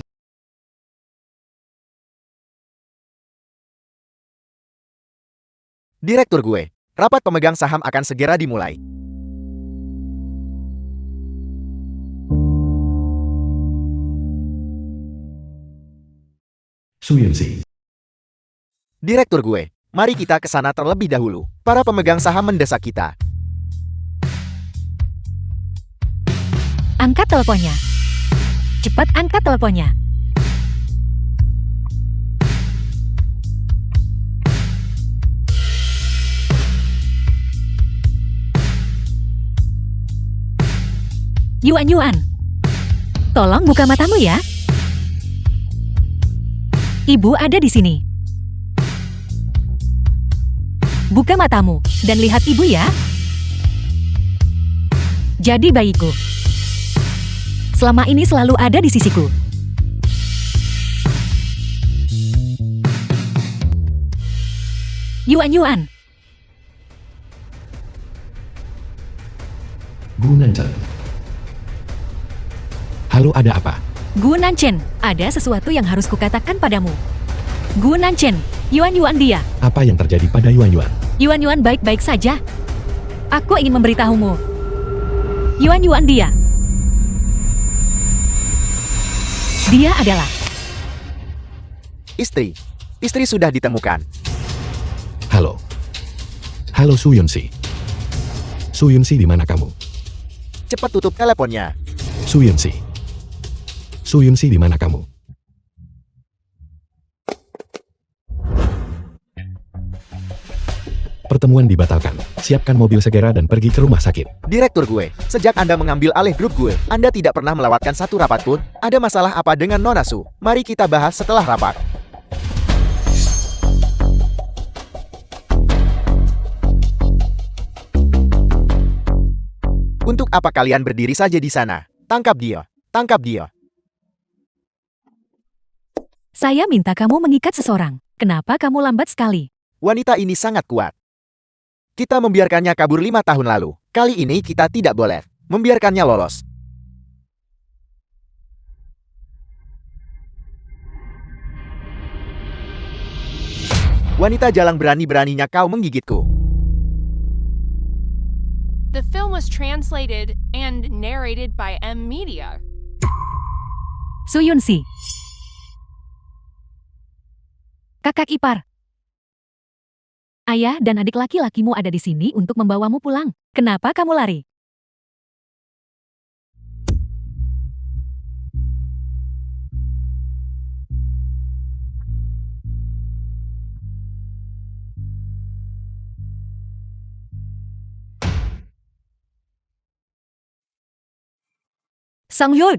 Direktur gue, rapat pemegang saham akan segera dimulai. Su Yunxi. Direktur gue, mari kita ke sana terlebih dahulu. Para pemegang saham mendesak kita. Angkat teleponnya. Cepat angkat teleponnya. Yuan Yuan, tolong buka matamu ya. Ibu ada di sini. Buka matamu dan lihat ibu ya. Jadi bayiku selama ini selalu ada di sisiku. Yuan Yuan, Gu Nanchen. Halo, ada apa? Gu Nanchen, ada sesuatu yang harus kukatakan padamu. Gu Nanchen, Yuan Yuan dia. Apa yang terjadi pada Yuan Yuan? Yuan Yuan baik-baik saja. Aku ingin memberitahumu. Yuan Yuan dia. Dia adalah Istri. Istri sudah ditemukan. Halo. Halo Su Yunxi. Su Yunxi, di mana kamu? Cepat tutup teleponnya. Su Yunxi. Su Yunxi, di mana kamu? Pertemuan dibatalkan. Siapkan mobil segera dan pergi ke rumah sakit. Direktur gue, sejak Anda mengambil alih grup gue, Anda tidak pernah melewatkan satu rapat pun. Ada masalah apa dengan Nona Su? Mari kita bahas setelah rapat. Untuk apa kalian berdiri saja di sana? Tangkap dia. Tangkap dia. saya minta kamu mengikat seseorang. Kenapa kamu lambat sekali? Wanita ini sangat kuat. Kita membiarkannya kabur 5 tahun lalu. Kali ini kita tidak boleh membiarkannya lolos. Wanita jalang, berani-beraninya kau menggigitku. The film was translated and narrated by M Media. Su Yunxi. Kakak ipar. Ayah dan adik laki-lakimu ada di sini untuk membawamu pulang. Kenapa kamu lari? Song Hyun,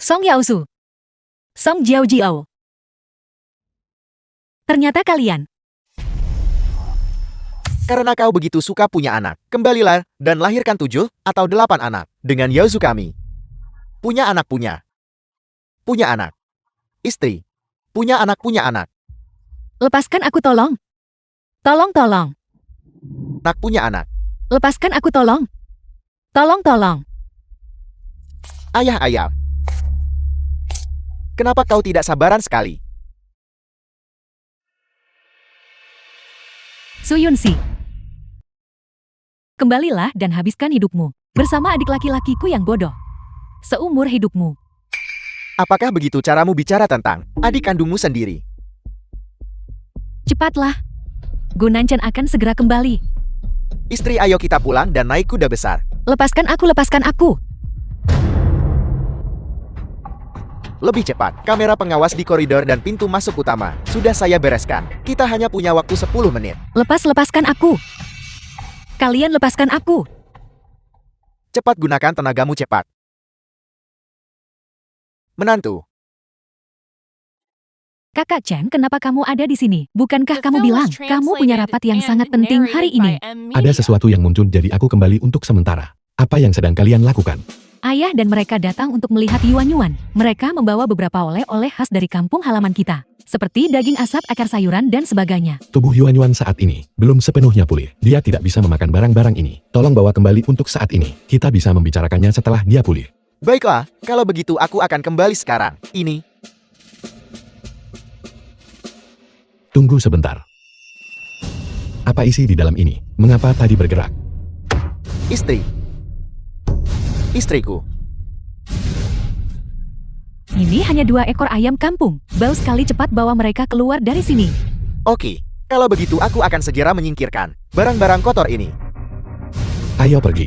Song Yaosu, Song Jiao. Ternyata kalian. Karena kau begitu suka punya anak, kembalilah dan lahirkan 7 atau 8 anak dengan Yaosu kami. Punya anak, punya anak. Istri. Punya anak. Lepaskan aku tolong. Tolong. Anak punya anak. Lepaskan aku tolong. Tolong. Ayah ayam. Kenapa kau tidak sabaran sekali? Su Yunsi. Kembalilah dan habiskan hidupmu bersama adik laki-lakiku yang bodoh. Seumur hidupmu. Apakah begitu caramu bicara tentang adik kandungmu sendiri? Cepatlah. Gunanchan akan segera kembali. Istri, ayo kita pulang dan naik kuda besar. Lepaskan aku. Lebih cepat, kamera pengawas di koridor dan pintu masuk utama. Sudah saya bereskan. Kita hanya punya waktu 10 menit. Lepaskan aku. Kalian lepaskan aku. Cepat gunakan tenagamu cepat. Menantu, Kakak Chen, kenapa kamu ada di sini? Bukankah The kamu film bilang was kamu punya translated rapat yang and sangat penting hari ini? narrated by M Ada Media. sesuatu yang muncul jadi aku kembali untuk sementara. Apa yang sedang kalian lakukan? Ayah dan mereka datang untuk melihat Yuan. Mereka membawa beberapa oleh-oleh khas dari kampung halaman kita. Seperti daging asap, akar sayuran, dan sebagainya. Tubuh Yuan saat ini belum sepenuhnya pulih. Dia tidak bisa memakan barang-barang ini. Tolong bawa kembali untuk saat ini. Kita bisa membicarakannya setelah dia pulih. baiklah, kalau begitu aku akan kembali sekarang. Ini, Tunggu sebentar. Apa isi di dalam ini? Mengapa tadi bergerak? istriku. Ini hanya 2 ekor ayam kampung. Bau sekali, cepat bawa mereka keluar dari sini. Oke, kalau begitu aku akan segera menyingkirkan barang-barang kotor ini. Ayo pergi.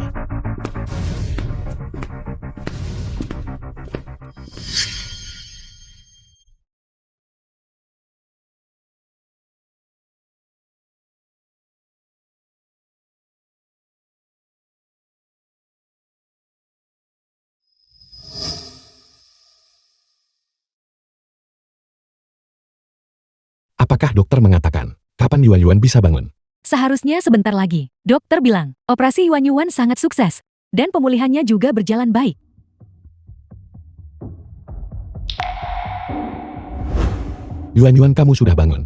Apakah dokter mengatakan kapan Yuan bisa bangun? Seharusnya sebentar lagi. Dokter bilang, operasi Yuan sangat sukses. Dan pemulihannya juga berjalan baik. Yuan, kamu sudah bangun.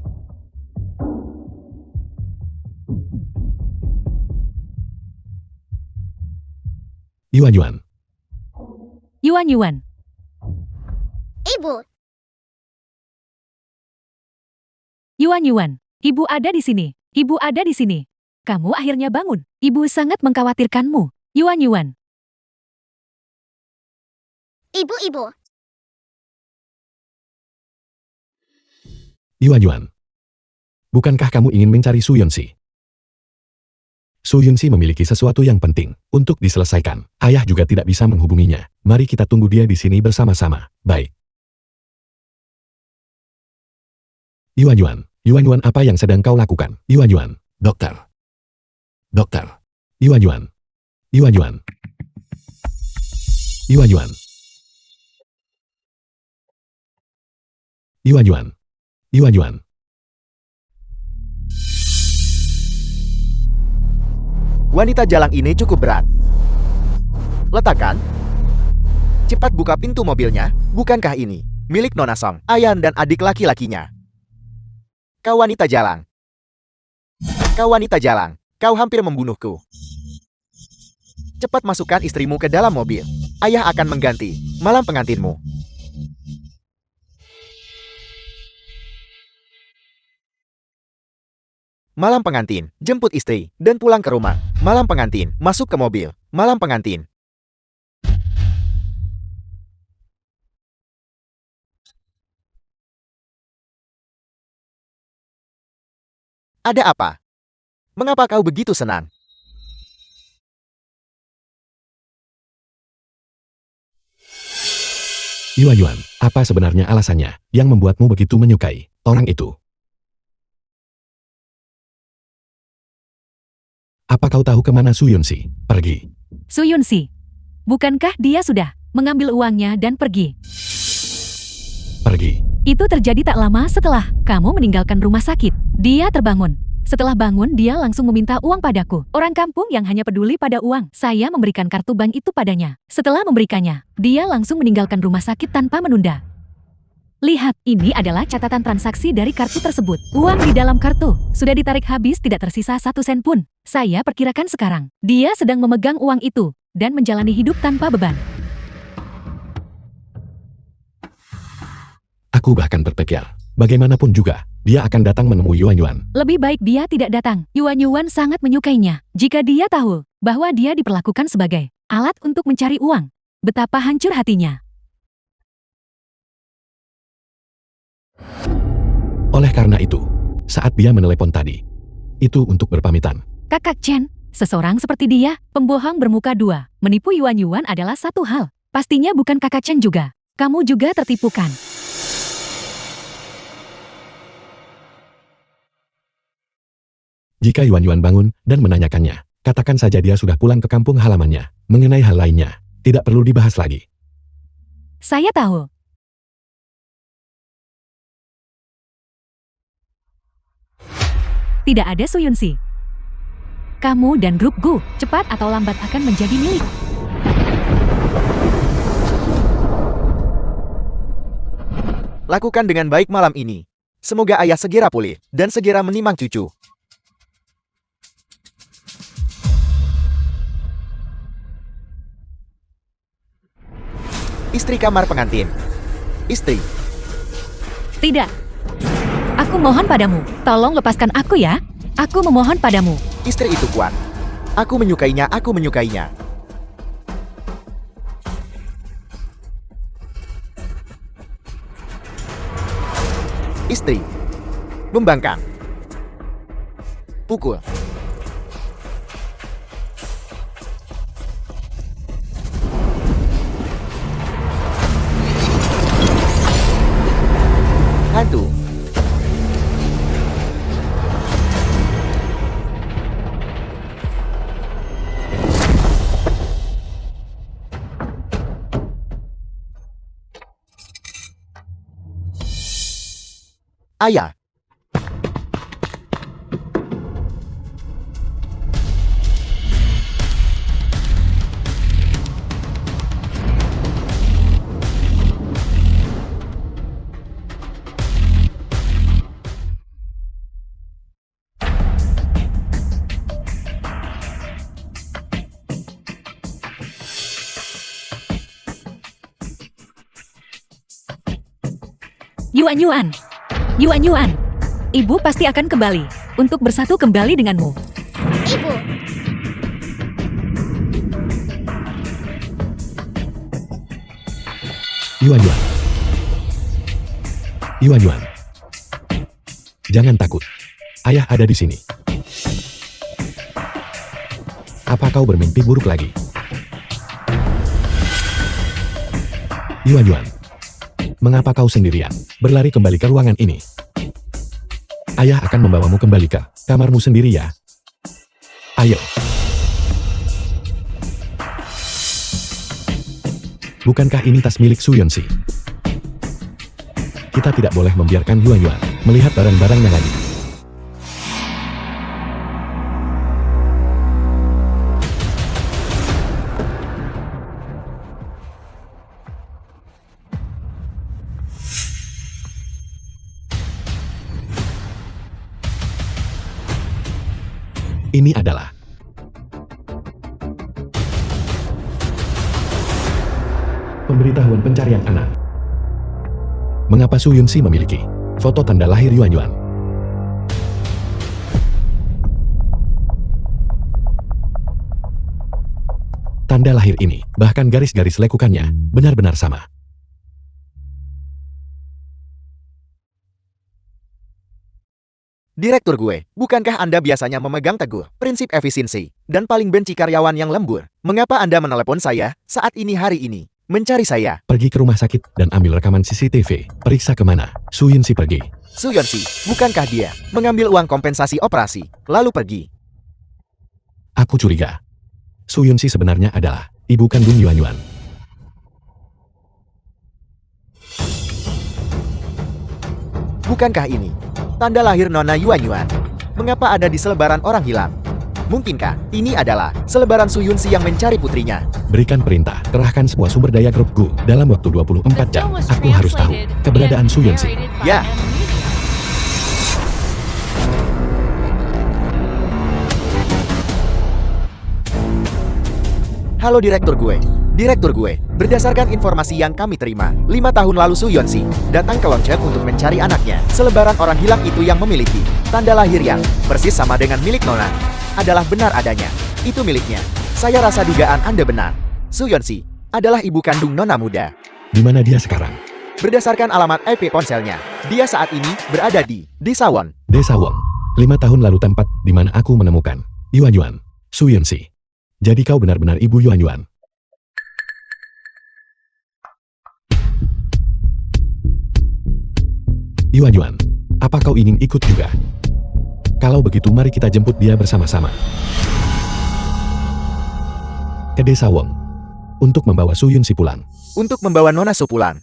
Yuan. Yuan. Ibu, Yuan. Ibu ada di sini. Ibu ada di sini. Kamu akhirnya bangun. Ibu sangat mengkhawatirkanmu. Yuan. ibu. Yuan. Bukankah kamu ingin mencari Su Yunsi? Su Yunsi memiliki sesuatu yang penting untuk diselesaikan. Ayah juga tidak bisa menghubunginya. Mari kita tunggu dia di sini bersama-sama. Baik. Yuan, apa yang sedang kau lakukan? Yuan. Dokter. Yuan. Wanita jalang ini cukup berat. Letakkan. Cepat buka pintu mobilnya. Bukankah ini milik Nona Song, Ayan dan adik laki-lakinya? Kau wanita jalang. Kau hampir membunuhku. Cepat masukkan istrimu ke dalam mobil. Ayah akan mengganti malam pengantinmu. Malam pengantin, jemput istri, dan pulang ke rumah. Malam pengantin, masuk ke mobil. Malam pengantin. Ada apa? Mengapa kau begitu senang? Yuan, apa sebenarnya alasannya yang membuatmu begitu menyukai orang itu? Apa kau tahu kemana Su Yunsi pergi? Su Yunsi. Bukankah dia sudah mengambil uangnya dan pergi? Pergi. Itu terjadi tak lama setelah kamu meninggalkan rumah sakit. Dia terbangun. Setelah bangun, dia langsung meminta uang padaku. Orang kampung yang hanya peduli pada uang. Saya memberikan kartu bank itu padanya. Setelah memberikannya, dia langsung meninggalkan rumah sakit tanpa menunda. Lihat, ini adalah catatan transaksi dari kartu tersebut. Uang di dalam kartu sudah ditarik habis, tidak tersisa 1 sen pun. Saya perkirakan sekarang, dia sedang memegang uang itu dan menjalani hidup tanpa beban. Aku bahkan berpikir, bagaimanapun juga, dia akan datang menemui Yuan Yuan. Lebih baik dia tidak datang. Yuan Yuan sangat menyukainya. Jika dia tahu bahwa dia diperlakukan sebagai alat untuk mencari uang, betapa hancur hatinya. Oleh karena itu, saat dia menelepon tadi, itu untuk berpamitan. Kakak Chen, seseorang seperti dia, pembohong bermuka dua. Menipu Yuan Yuan adalah satu hal. Pastinya bukan kakak Chen juga. Kamu juga tertipu kan? Jika Yuan Yuan bangun dan menanyakannya, katakan saja dia sudah pulang ke kampung halamannya. Mengenai hal lainnya, tidak perlu dibahas lagi. Saya tahu. Tidak ada Su Yunxi. Kamu dan grup Gu, cepat atau lambat akan menjadi milik. Lakukan dengan baik malam ini. Semoga ayah segera pulih dan segera menimang cucu. Istri kamar pengantin. Istri. Tidak. Aku mohon padamu, tolong lepaskan aku ya. Aku memohon padamu. Istri itu kuat. Aku menyukainya, aku menyukainya. Istri. Membangkang. Pukul. Hantu. Ayah. Yuan Yuan. Yuan Yuan. Ibu pasti akan kembali untuk bersatu kembali denganmu. Ibu. Yuan Yuan. Yuan Yuan. Jangan takut. Ayah ada di sini. Apa kau bermimpi buruk lagi? Yuan Yuan. Mengapa kau sendirian? Berlari kembali ke ruangan ini. Ayah akan membawamu kembali ke kamarmu sendiri ya. Ayo. Bukankah ini tas milik Su Yunxi? Kita tidak boleh membiarkan Yuan Yuan melihat barang-barangnya lagi. Ini adalah pemberitahuan pencarian anak. Mengapa Su Yunxi memiliki foto tanda lahir Yuan Yuan? Tanda lahir ini, bahkan garis-garis lekukannya, benar-benar sama. Direktur gue, bukankah Anda biasanya memegang teguh prinsip efisiensi dan paling benci karyawan yang lembur? Mengapa Anda menelepon saya saat ini hari ini? Mencari saya. Pergi ke rumah sakit dan ambil rekaman CCTV. Periksa kemana Su Yunxi pergi. Su Yunxi, bukankah dia mengambil uang kompensasi operasi, lalu pergi? Aku curiga. Su Yunxi sebenarnya adalah ibu kandung Yuan Yuan. Bukankah ini tanda lahir Nona Yuan Yuan? Mengapa ada di selebaran orang hilang? Mungkinkah ini adalah selebaran Su Yunxi yang mencari putrinya? Berikan perintah, kerahkan semua sumber daya grup Gu dalam waktu 24 The jam. film was Aku harus tahu translated keberadaan and Su Yunxi. narrated by Ya. M Media. Halo direktur gue. Direktur gue, berdasarkan informasi yang kami terima, 5 tahun lalu Su Yunxi datang ke Longchen untuk mencari anaknya. Selebaran orang hilang itu yang memiliki tanda lahir yang persis sama dengan milik Nona. Adalah benar adanya. Itu miliknya. Saya rasa dugaan Anda benar. Su Yunxi adalah ibu kandung Nona muda. Di mana dia sekarang? Berdasarkan alamat IP ponselnya, dia saat ini berada di Desa Won. Desa Wong. 5 tahun lalu tempat di mana aku menemukan Yuan Yuan, Su Yunxi. Jadi kau benar-benar ibu Yuan Yuan. Yuan Yuan, apa kau ingin ikut juga? Kalau begitu mari kita jemput dia bersama-sama ke Desa Wong untuk membawa Su Yunxi pulang. Untuk membawa Nona Su pulang.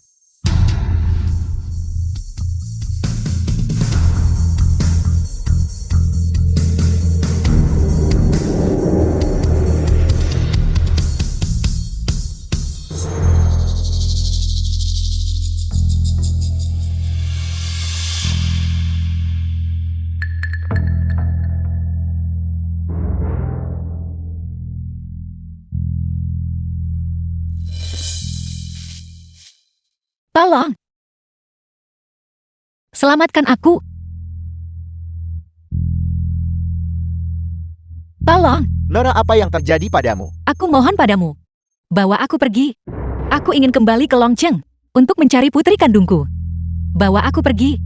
Tolong. Selamatkan aku. Tolong, Nona, apa yang terjadi padamu? aku mohon padamu. Bawa aku pergi. Aku ingin kembali ke Longcheng untuk mencari putri kandungku. Bawa aku pergi.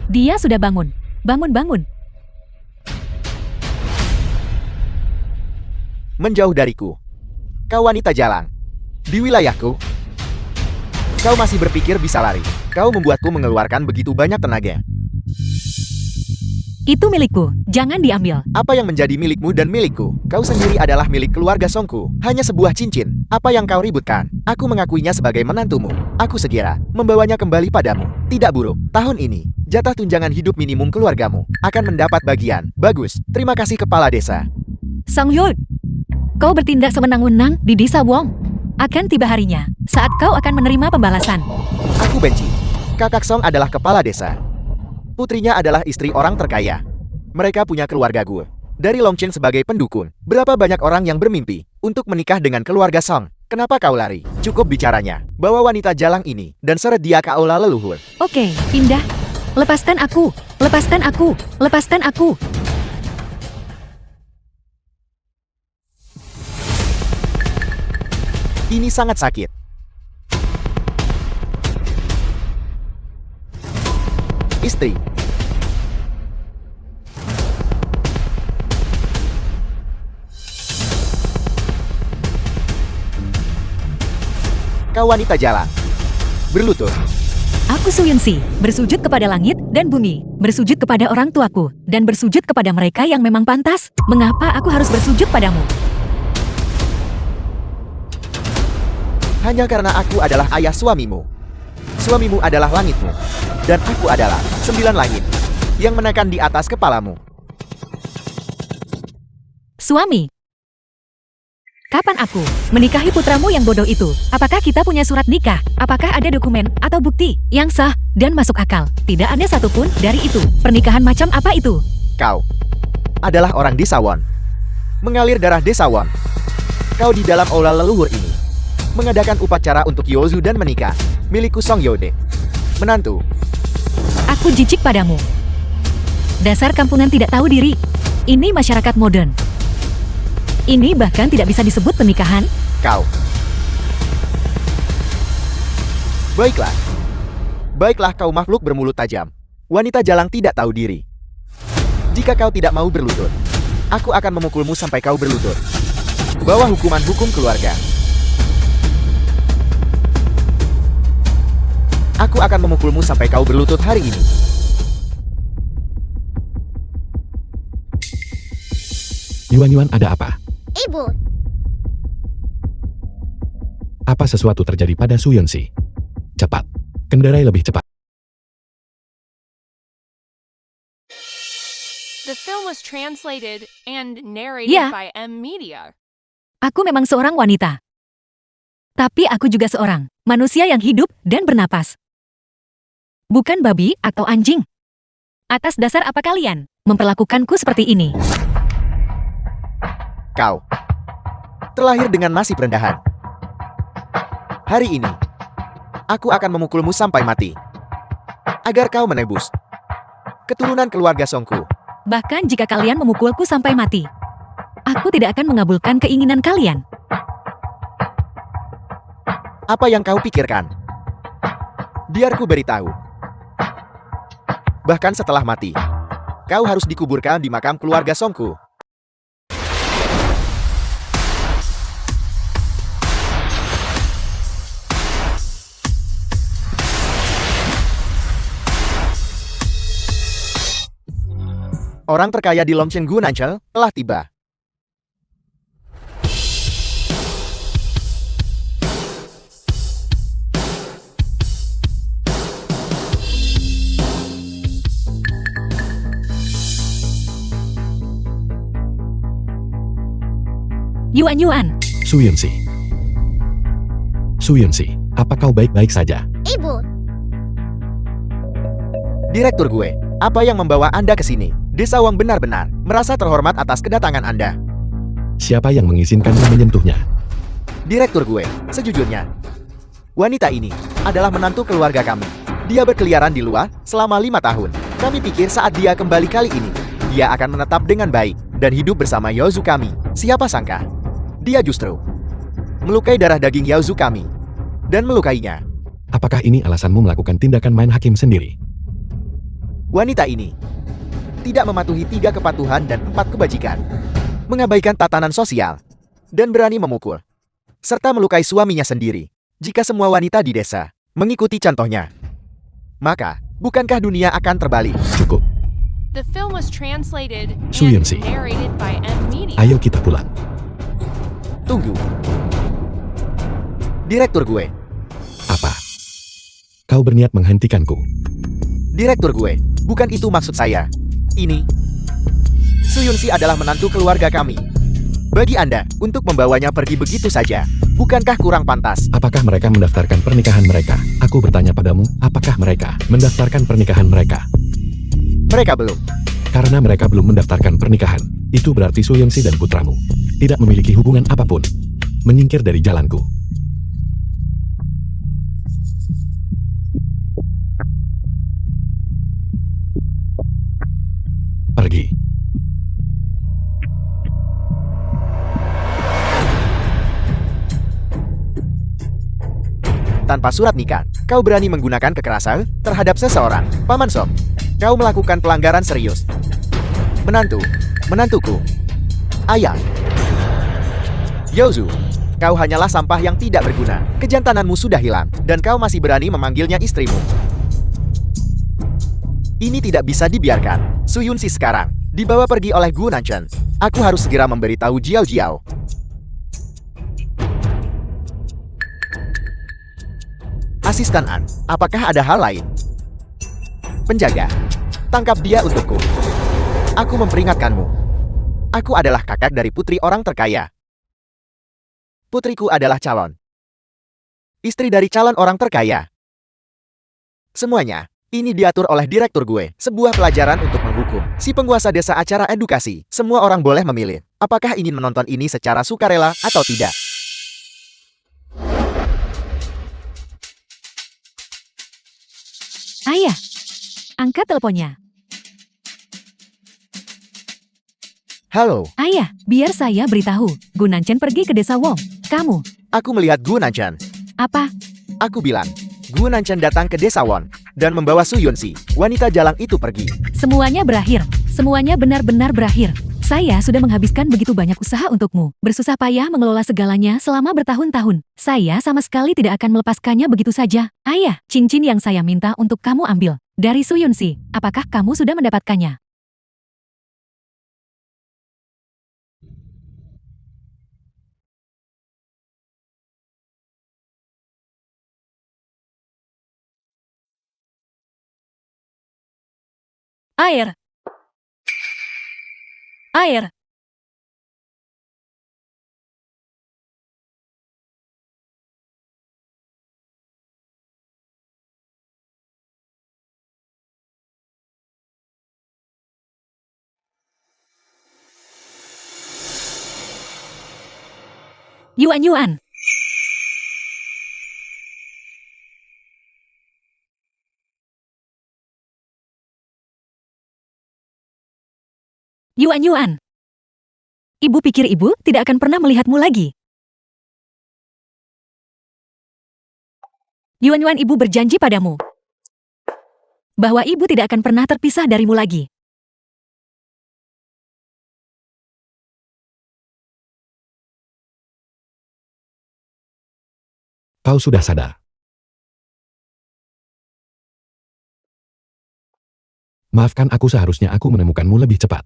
Dia sudah bangun. Bangun. Menjauh dariku. Kau wanita jalang. Di wilayahku. Kau masih berpikir bisa lari. Kau membuatku mengeluarkan begitu banyak tenaga. Itu milikku. Jangan diambil. Apa yang menjadi milikmu dan milikku? Kau sendiri adalah milik keluarga Songku. Hanya sebuah cincin. Apa yang kau ributkan? Aku mengakuinya sebagai menantumu. Aku segera membawanya kembali padamu. Tidak buruk. Tahun ini, jatah tunjangan hidup minimum keluargamu akan mendapat bagian. Bagus. Terima kasih kepala desa. Song Hyun, kau bertindak sewenang-wenang di Desa Wong. Akan tiba harinya saat kau akan menerima pembalasan. Aku benci. Kakak Song adalah kepala desa. Putrinya adalah istri orang terkaya. Mereka punya keluarga gue. Dari Longchen sebagai pendukun, berapa banyak orang yang bermimpi untuk menikah dengan keluarga Song? Kenapa kau lari? Cukup bicaranya. Bawa wanita jalang ini dan seret dia ke aula leluhur. Oke, indah. Lepaskan aku. Lepaskan aku. Lepaskan aku. Ini sangat sakit. Istri. Kau wanita jalan. Berlutut. Aku Su Yunxi, bersujud kepada langit dan bumi, bersujud kepada orang tuaku, dan bersujud kepada mereka yang memang pantas. Mengapa aku harus bersujud padamu? Hanya karena aku adalah ayah suamimu. Suamimu adalah langitmu. Dan aku adalah 9 langit yang menekan di atas kepalamu. Suami. Kapan aku menikahi putramu yang bodoh itu? Apakah kita punya surat nikah? Apakah ada dokumen atau bukti yang sah dan masuk akal? Tidak ada satupun dari itu. Pernikahan macam apa itu? Kau adalah orang Desa Won. Mengalir darah Desa Won. Kau di dalam aula leluhur ini mengadakan upacara untuk Yozu dan menikah. Milikku Song Yode. Menantu. Aku jijik padamu. Dasar kampungan tidak tahu diri. Ini masyarakat modern. Ini bahkan tidak bisa disebut pernikahan. Kau. Baiklah. Baiklah kau makhluk bermulut tajam. Wanita jalang tidak tahu diri. Jika kau tidak mau berlutut, aku akan memukulmu sampai kau berlutut. Bawa hukuman hukum keluarga. Aku akan memukulmu sampai kau berlutut hari ini. Yuan Yuan, ada apa? Ibu, Apa Apa sesuatu terjadi pada Su Yunsi? Cepat, kendarai lebih cepat. The film was translated and narrated Yeah. by M Media. Aku memang seorang wanita. Tapi aku juga seorang manusia yang hidup dan bernapas. Bukan babi atau anjing. Atas dasar apa kalian memperlakukanku seperti ini? Kau terlahir dengan nasib rendahan. Hari ini, aku akan memukulmu sampai mati. Agar kau menebus keturunan keluarga Songku. Bahkan jika kalian memukulku sampai mati, aku tidak akan mengabulkan keinginan kalian. Apa yang kau pikirkan? Biar ku beritahu. Bahkan setelah mati, kau harus dikuburkan di makam keluarga Songku. Orang terkaya di Longchen Gunansel telah tiba. Yuan, Su Yunsi. Su Yunsi, apa kau baik-baik saja? Ibu, Direktur gue, apa yang membawa Anda ke sini? Desa Wong benar-benar merasa terhormat atas kedatangan Anda. Siapa yang mengizinkanmu menyentuhnya? Direktur gue, sejujurnya, wanita ini adalah menantu keluarga kami. Dia berkeliaran di luar selama 5 tahun. Kami pikir saat dia kembali kali ini, dia akan menetap dengan baik dan hidup bersama Yaozu kami. Siapa sangka, dia justru melukai darah daging Yaozu kami dan melukainya. Apakah ini alasanmu melakukan tindakan main hakim sendiri? Wanita ini tidak mematuhi 3 kepatuhan dan 4 kebajikan, mengabaikan tatanan sosial, dan berani memukul, serta melukai suaminya sendiri. Jika semua wanita di desa mengikuti contohnya, maka bukankah dunia akan terbalik? Cukup, The film was translated Su and Yunsi. narrated by M Media. ayo kita pulang. Tunggu. Direktur gue, Apa? Kau berniat menghentikanku? direktur gue, bukan itu maksud saya. Ini, Su Yunsi adalah menantu keluarga kami. Bagi Anda, untuk membawanya pergi begitu saja, bukankah kurang pantas? Apakah mereka mendaftarkan pernikahan mereka? Aku bertanya padamu, apakah mereka mendaftarkan pernikahan mereka? Mereka belum. Karena mereka belum mendaftarkan pernikahan, itu berarti Su Yunsi dan putramu tidak memiliki hubungan apapun. Menyingkir dari jalanku. Pergi. Tanpa surat nikah, kau berani menggunakan kekerasan terhadap seseorang. Paman Song, kau melakukan pelanggaran serius. Menantuku. Ayah. Yaozu, kau hanyalah sampah yang tidak berguna. Kejantananmu sudah hilang, dan kau masih berani memanggilnya istrimu. Ini tidak bisa dibiarkan. Su Yunsi sekarang dibawa pergi oleh Gu Nanchen. Aku harus segera memberitahu Jiao Jiao. Asisten An, apakah ada hal lain? Penjaga, tangkap dia untukku. Aku memperingatkanmu. Aku adalah kakak dari putri orang terkaya. Putriku adalah calon istri dari calon orang terkaya. Semuanya, ini diatur oleh direktur gue. Sebuah pelajaran untuk menghukum si penguasa desa acara edukasi. Semua orang boleh memilih apakah ingin menonton ini secara sukarela atau tidak. Ayah, angkat teleponnya. Halo, Ayah, biar saya beritahu. Gunancen pergi ke desa Wong. Kamu, aku melihat Gu Nanchen. apa? Aku bilang, Gu Nanchen datang ke desa Won dan membawa Su Yunsi. Wanita jalang itu pergi. Semuanya berakhir. Semuanya benar-benar berakhir. Saya sudah menghabiskan begitu banyak usaha untukmu. Bersusah payah mengelola segalanya selama bertahun-tahun. Saya sama sekali tidak akan melepaskannya begitu saja. Ayah, cincin yang saya minta untuk kamu ambil. Dari Su Yunsi, apakah kamu sudah mendapatkannya? Air. Air. Yuan. Yuan. Ibu pikir ibu tidak akan pernah melihatmu lagi. Yuan, ibu berjanji padamu bahwa ibu tidak akan pernah terpisah darimu lagi. Kau sudah sadar. Maafkan aku, seharusnya aku menemukanmu lebih cepat.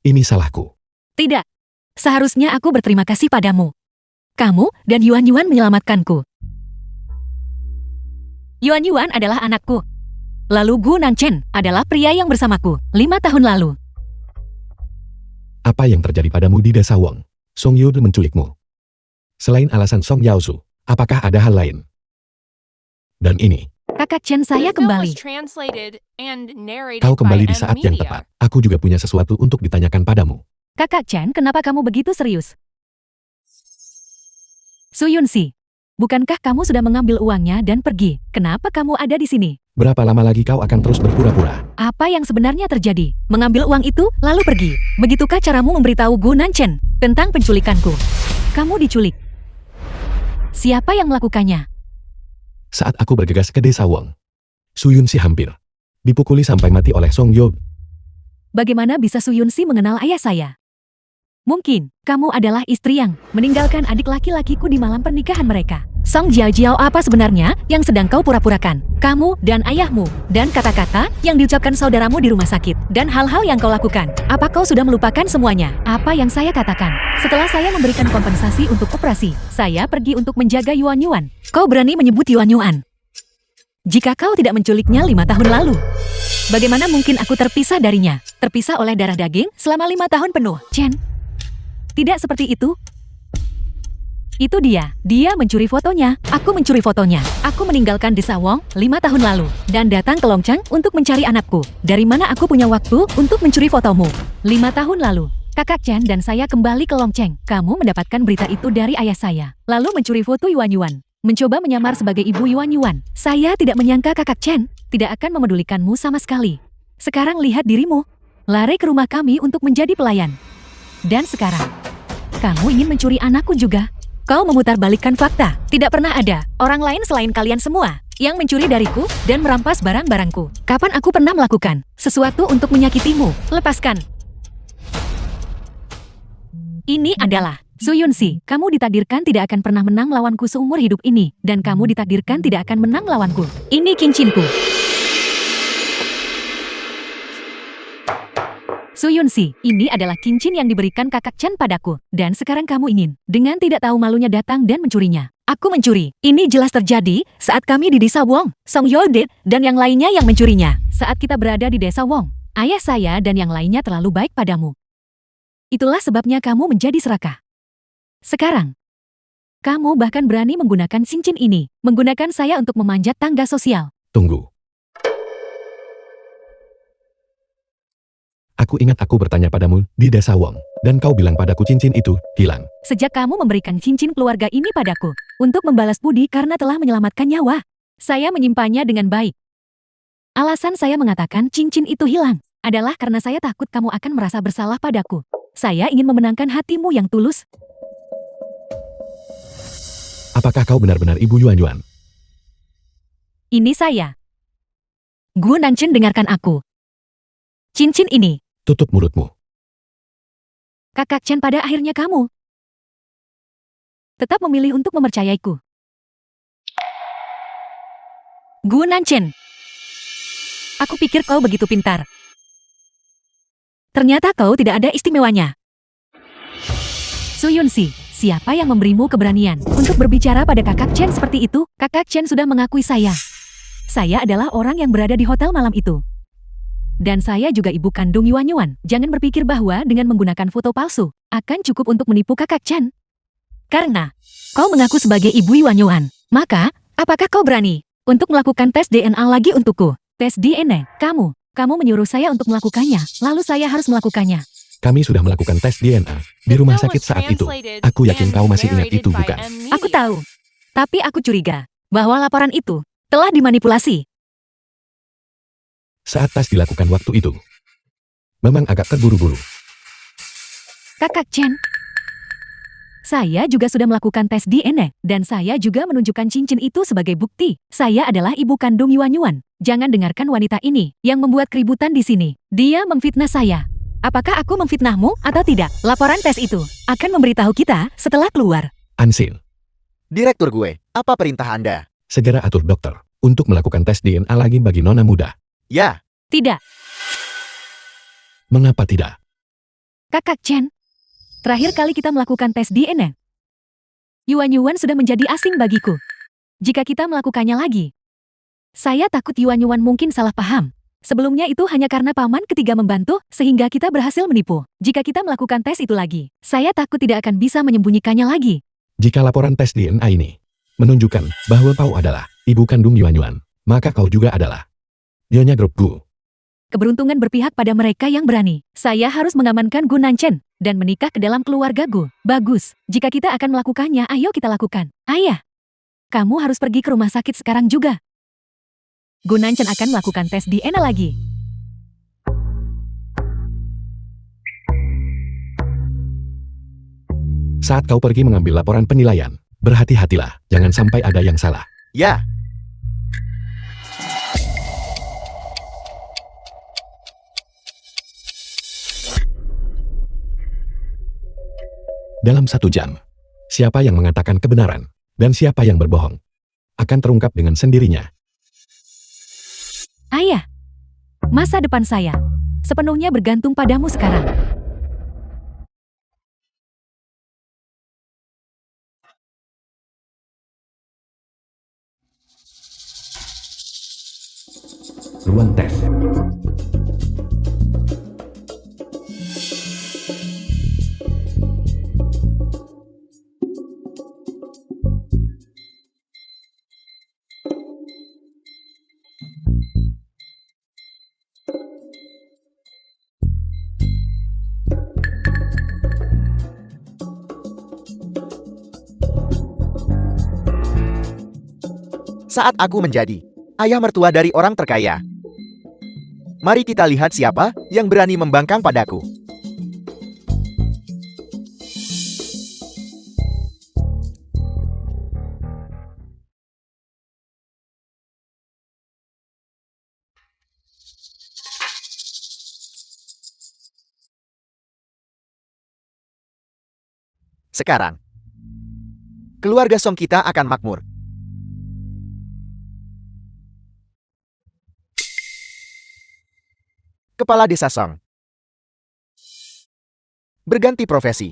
Ini salahku. Tidak. Seharusnya aku berterima kasih padamu. Kamu dan Yuan menyelamatkanku. Yuan adalah anakku. Lalu Gu Nanchen adalah pria yang bersamaku 5 tahun lalu. Apa yang terjadi padamu di desa Wong? Song Yode menculikmu. Selain alasan Song Yaosu, apakah ada hal lain? Dan ini, Kakak Chen, saya The film kembali. was translated and narrated kau kembali by di saat yang M-Media. tepat. Aku juga punya sesuatu untuk ditanyakan padamu. Kakak Chen, kenapa kamu begitu serius? Su Yunxi, bukankah kamu sudah mengambil uangnya dan pergi? Kenapa kamu ada di sini? Berapa lama lagi kau akan terus berpura-pura? Apa yang sebenarnya terjadi? Mengambil uang itu, lalu pergi. Begitukah caramu memberitahu Gu Nanchen tentang penculikanku? Kamu diculik. Siapa yang melakukannya? Saat aku bergegas ke desa Wong, Su Yunxi hampir dipukuli sampai mati oleh Song Yode. Bagaimana bisa Su Yunxi mengenal ayah saya? Mungkin, kamu adalah istri yang meninggalkan adik laki-lakiku di malam pernikahan mereka. Song Jiao, apa sebenarnya yang sedang kau pura-purakan? Kamu dan ayahmu, dan kata-kata yang diucapkan saudaramu di rumah sakit, dan hal-hal yang kau lakukan. Apa kau sudah melupakan semuanya? Apa yang saya katakan? Setelah saya memberikan kompensasi untuk operasi, saya pergi untuk menjaga Yuan. Kau berani menyebut Yuan? Jika kau tidak menculiknya 5 tahun lalu, bagaimana mungkin aku terpisah darinya? Terpisah oleh darah daging selama 5 tahun penuh. Chen, tidak seperti itu. Itu dia mencuri fotonya. Aku mencuri fotonya. Aku meninggalkan desa Wong 5 tahun lalu dan datang ke Longcheng untuk mencari anakku. Dari mana aku punya waktu untuk mencuri fotomu? 5 tahun lalu, Kakak Chen dan saya kembali ke Longcheng. Kamu mendapatkan berita itu dari ayah saya, lalu mencuri foto Yuan. Mencoba menyamar sebagai ibu Yuan. Saya tidak menyangka Kakak Chen tidak akan memedulikanmu sama sekali. Sekarang lihat dirimu. Lari ke rumah kami untuk menjadi pelayan. Dan sekarang, kamu ingin mencuri anakku juga. Kau memutarbalikkan fakta. Tidak pernah ada orang lain selain kalian semua yang mencuri dariku dan merampas barang-barangku. Kapan aku pernah melakukan sesuatu untuk menyakitimu? Lepaskan. Ini adalah Su Yunxi. Kamu ditakdirkan tidak akan pernah menang lawanku seumur hidup ini. Dan kamu ditakdirkan tidak akan menang lawanku. Ini cincinku. Su Yunxi, ini adalah cincin yang diberikan Kakak Chen padaku. Dan sekarang kamu ingin, dengan tidak tahu malunya datang dan mencurinya. Aku mencuri. Ini jelas terjadi saat kami di desa Wong. Song Yode dan yang lainnya yang mencurinya. Saat kita berada di desa Wong, ayah saya dan yang lainnya terlalu baik padamu. Itulah sebabnya kamu menjadi serakah. Sekarang, kamu bahkan berani menggunakan cincin ini. Menggunakan saya untuk memanjat tangga sosial. Tunggu. Aku ingat aku bertanya padamu di desa Wong, dan kau bilang padaku cincin itu hilang. Sejak kamu memberikan cincin keluarga ini padaku, untuk membalas budi karena telah menyelamatkan nyawa, saya menyimpannya dengan baik. Alasan saya mengatakan cincin itu hilang, adalah karena saya takut kamu akan merasa bersalah padaku. Saya ingin memenangkan hatimu yang tulus. Apakah kau benar-benar ibu Yuan? Ini saya. Gu Nanchen, dengarkan aku. Cincin ini, Tutup mulutmu. Kakak Chen, pada akhirnya kamu tetap memilih untuk mempercayaiku. Gu Nanchen, aku pikir kau begitu pintar. Ternyata kau tidak ada istimewanya. Su Yunxi, siapa yang memberimu keberanian untuk berbicara pada Kakak Chen seperti itu? Kakak Chen sudah mengakui saya. Saya adalah orang yang berada di hotel malam itu. Dan saya juga ibu kandung Yuan Yuan. Jangan berpikir bahwa dengan menggunakan foto palsu, akan cukup untuk menipu kakak Chen. Karena kau mengaku sebagai ibu Yuan Yuan, maka apakah kau berani untuk melakukan tes DNA lagi untukku? Tes DNA, kamu menyuruh saya untuk melakukannya, lalu saya harus melakukannya. Kami sudah melakukan tes DNA di rumah sakit saat itu. Aku yakin kau masih ingat itu, bukan? Aku tahu. Tapi aku curiga bahwa laporan itu telah dimanipulasi. Saat tes dilakukan waktu itu, memang agak terburu-buru. Kakak Chen, saya juga sudah melakukan tes DNA, dan saya juga menunjukkan cincin itu sebagai bukti. Saya adalah ibu kandung Yuan Yuan. Jangan dengarkan wanita ini yang membuat keributan di sini. Dia memfitnah saya. Apakah aku memfitnahmu atau tidak? Laporan tes itu akan memberitahu kita setelah keluar. Ansil, Direktur gue, apa perintah Anda? segera atur dokter untuk melakukan tes DNA lagi bagi nona muda. Ya, Tidak, Mengapa tidak? Kakak Chen. Terakhir kali kita melakukan tes DNA, Yuan Yuan sudah menjadi asing bagiku. Jika kita melakukannya lagi, saya takut Yuan Yuan mungkin salah paham. Sebelumnya itu hanya karena paman ketiga membantu sehingga kita berhasil menipu. Jika kita melakukan tes itu lagi, saya takut tidak akan bisa menyembunyikannya lagi. Jika laporan tes DNA ini menunjukkan bahwa kau adalah ibu kandung Yuan Yuan, maka kau juga adalah nyonya grup Gu. Keberuntungan berpihak pada mereka yang berani. Saya harus mengamankan Gu Nanchen dan menikah ke dalam keluarga Gu. Bagus, jika kita akan melakukannya, ayo kita lakukan. Ayah, kamu harus pergi ke rumah sakit sekarang juga. Gu Nanchen akan melakukan tes DNA lagi. Saat kau pergi mengambil laporan penilaian, berhati-hatilah, jangan sampai ada yang salah. ya. Dalam 1 jam, siapa yang mengatakan kebenaran dan siapa yang berbohong akan terungkap dengan sendirinya. Ayah, masa depan saya sepenuhnya bergantung padamu sekarang. Ruang tes. Saat aku menjadi ayah mertua dari orang terkaya, mari kita lihat siapa yang berani membangkang padaku. Sekarang, keluarga Song kita akan makmur. Kepala Desa Song berganti profesi.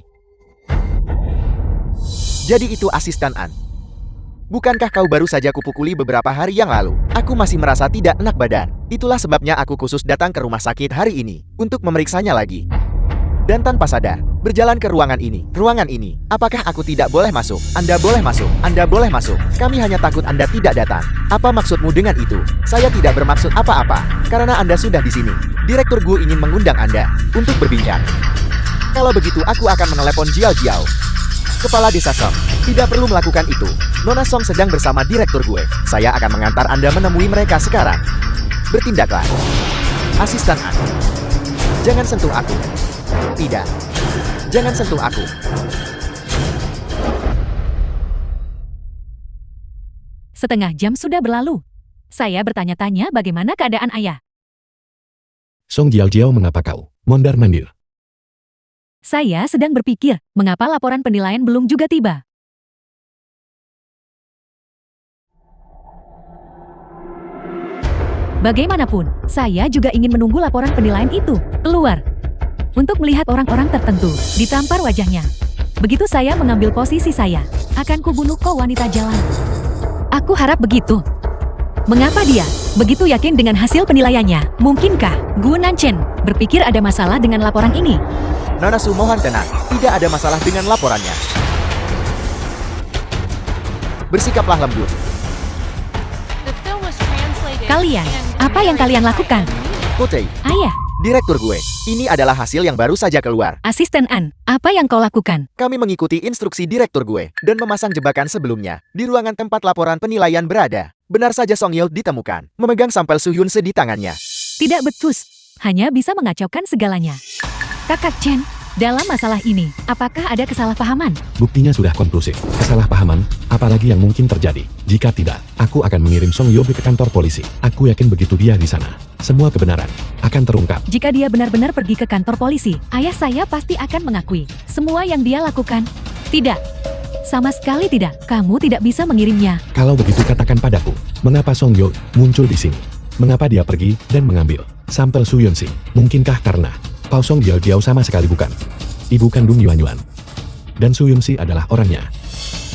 Jadi itu asisten An. Bukankah kau baru saja kupukuli beberapa hari yang lalu? Aku masih merasa tidak enak badan. Itulah sebabnya aku khusus datang ke rumah sakit hari ini untuk memeriksanya lagi. Dan tanpa sadar, berjalan ke ruangan ini. Ruangan ini, apakah aku tidak boleh masuk? Anda boleh masuk. Anda boleh masuk. Kami hanya takut Anda tidak datang. Apa maksudmu dengan itu? Saya tidak bermaksud apa-apa, karena Anda sudah di sini. Direktur Gu ingin mengundang Anda untuk berbincang. Kalau begitu, aku akan menelepon Jiao Jiao. Kepala Desa Song, tidak perlu melakukan itu. Nona Song sedang bersama Direktur gue. Saya akan mengantar Anda menemui mereka sekarang. Bertindaklah. Asisten An. Jangan sentuh aku. Tidak. Jangan sentuh aku. Setengah jam sudah berlalu. Saya bertanya-tanya bagaimana keadaan ayah. Song Jiao Jiao, mengapa kau mondar-mandir? Saya sedang berpikir, mengapa laporan penilaian belum juga tiba? Bagaimanapun, saya juga ingin menunggu laporan penilaian itu keluar. Untuk melihat orang-orang tertentu, ditampar wajahnya. Begitu saya mengambil posisi saya, akan kubunuh kau wanita jalan. Aku harap begitu. Mengapa dia begitu yakin dengan hasil penilaiannya? Mungkinkah Gu Nanchen berpikir ada masalah dengan laporan ini? Nona Su mohon tenang, tidak ada masalah dengan laporannya. Bersikaplah lembut. The film was translated Kalian, and apa yang kalian narrated by lakukan? M. Media. Putri, Ayah, direktur gue, ini adalah hasil yang baru saja keluar. asisten An, apa yang kau lakukan? Kami mengikuti instruksi direktur gue dan memasang jebakan sebelumnya di ruangan tempat laporan penilaian berada. Benar saja Song Yil ditemukan, memegang sampel Su Hyun Se di tangannya. Tidak becus, hanya bisa mengacaukan segalanya. Kakak Chen, dalam masalah ini, apakah ada kesalahpahaman? Buktinya sudah konklusif. Kesalahpahaman, apalagi yang mungkin terjadi. Jika tidak, aku akan mengirim Song Yobi ke kantor polisi. Aku yakin begitu dia di sana, semua kebenaran akan terungkap. Jika dia benar-benar pergi ke kantor polisi, ayah saya pasti akan mengakui semua yang dia lakukan. Tidak, sama sekali tidak. Kamu tidak bisa mengirimnya. Kalau begitu katakan padaku, mengapa Song Yo muncul di sini? Mengapa dia pergi dan mengambil sampel Su Yunxi? Mungkinkah karena Pao Song Jiao sama sekali bukan ibu kandung Yuan Yuan? Dan Su Yunxi adalah orangnya.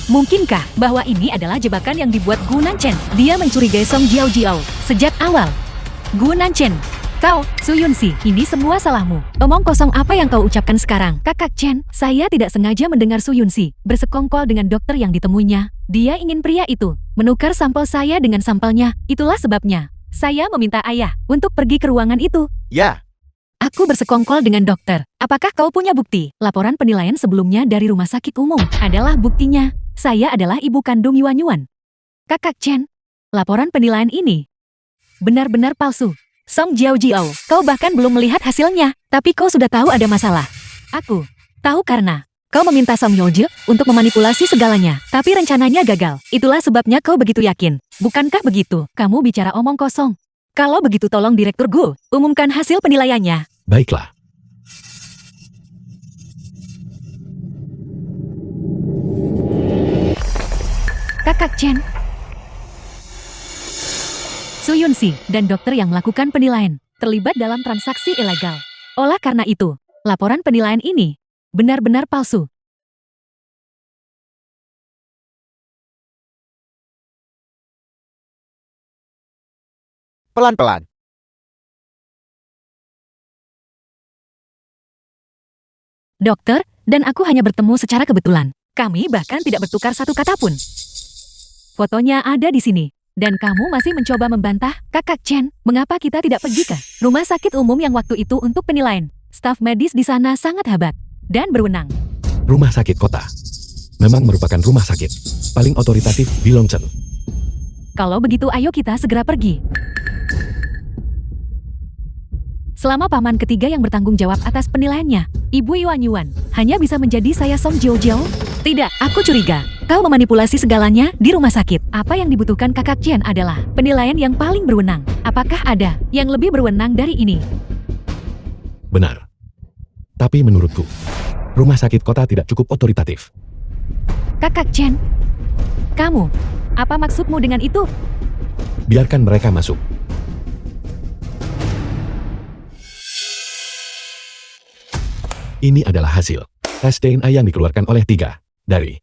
Mungkinkah bahwa ini adalah jebakan yang dibuat Gu Nanchen? Dia mencurigai Song Jiao sejak awal. Gu Nanchen, kau, Su Yunxi, ini semua salahmu. Omong kosong apa yang kau ucapkan sekarang? Kakak Chen, saya tidak sengaja mendengar Su Yunxi bersekongkol dengan dokter yang ditemuinya. Dia ingin pria itu menukar sampel saya dengan sampelnya. Itulah sebabnya saya meminta ayah untuk pergi ke ruangan itu. Ya, Aku bersekongkol dengan dokter. Apakah kau punya bukti? Laporan penilaian sebelumnya dari rumah sakit umum adalah buktinya. Saya adalah ibu kandung Yuan Yuan. Kakak Chen, laporan penilaian ini benar-benar palsu. Song Jiao, kau bahkan belum melihat hasilnya, tapi kau sudah tahu ada masalah. Aku tahu karena kau meminta Song Yeoje untuk memanipulasi segalanya, tapi rencananya gagal. Itulah sebabnya kau begitu yakin. Bukankah begitu? Kamu bicara omong kosong. Kalau begitu tolong Direktur Gu, umumkan hasil penilaiannya. Baiklah. Kakak Chen, Su Yunxi dan dokter yang melakukan penilaian terlibat dalam transaksi ilegal. Oleh karena itu, laporan penilaian ini benar-benar palsu. pelan-pelan. Dokter, dan aku hanya bertemu secara kebetulan. Kami bahkan tidak bertukar satu kata pun. Fotonya ada di sini. Dan kamu masih mencoba membantah, Kakak Chen, mengapa kita tidak pergi ke rumah sakit umum yang waktu itu untuk penilaian? Staf medis di sana sangat hebat dan berwenang. Rumah sakit kota memang merupakan rumah sakit paling otoritatif di Longchen. Kalau begitu ayo kita segera pergi. Selama paman ketiga yang bertanggung jawab atas penilaiannya, Ibu Yuan Yuan, hanya bisa menjadi saya Song Jiao. Tidak, aku curiga. Kau memanipulasi segalanya di rumah sakit. Apa yang dibutuhkan Kakak Chen adalah penilaian yang paling berwenang. Apakah ada yang lebih berwenang dari ini? Benar. Tapi menurutku, rumah sakit kota tidak cukup otoritatif. Kakak Chen, kamu, apa maksudmu dengan itu? Biarkan mereka masuk. Ini adalah hasil tes DNA yang dikeluarkan oleh 3 dari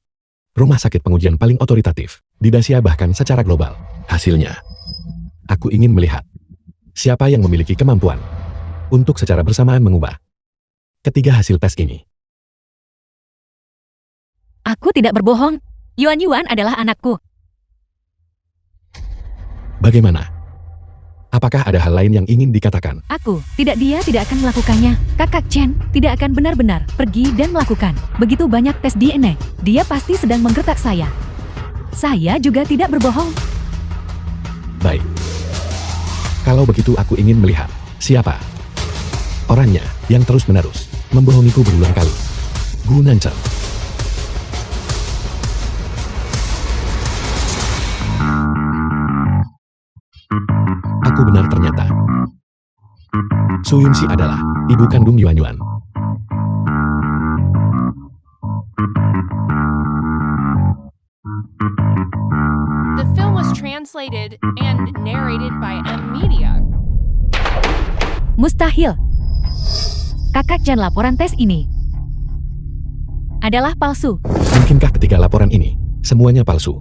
rumah sakit pengujian paling otoritatif di Asia bahkan secara global. Hasilnya, aku ingin melihat siapa yang memiliki kemampuan untuk secara bersamaan mengubah ketiga hasil tes ini. Aku tidak berbohong. Yuan Yuan adalah anakku. Bagaimana? Apakah ada hal lain yang ingin dikatakan? Dia tidak akan melakukannya. Kakak Chen tidak akan benar-benar pergi dan melakukan begitu banyak tes DNA. Dia pasti sedang menggertak saya. Saya juga tidak berbohong. Baik. Kalau begitu aku ingin melihat siapa orangnya yang terus-menerus membohongiku berulang kali. Gu Nanchen. Aku benar ternyata. Su Yunxi adalah ibu kandung Yuan Yuan. The film was translated and narrated by M. Media. Mustahil. Kakak Chen, laporan tes ini adalah palsu. Mungkinkah ketiga laporan ini semuanya palsu?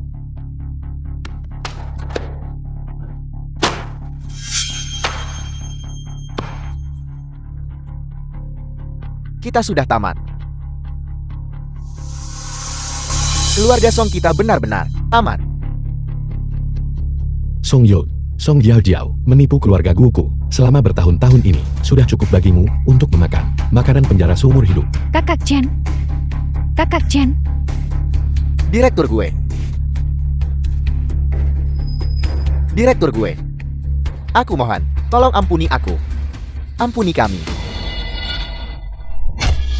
kita sudah tamat. Keluarga Song kita benar-benar aman. Song Yo, Song Jiao menipu keluarga Guku selama bertahun-tahun ini sudah cukup bagimu untuk memakan makanan penjara seumur hidup. Kakak Chen. Kakak Chen. Direktur gue. Direktur gue. Aku mohon, tolong ampuni aku. Ampuni kami.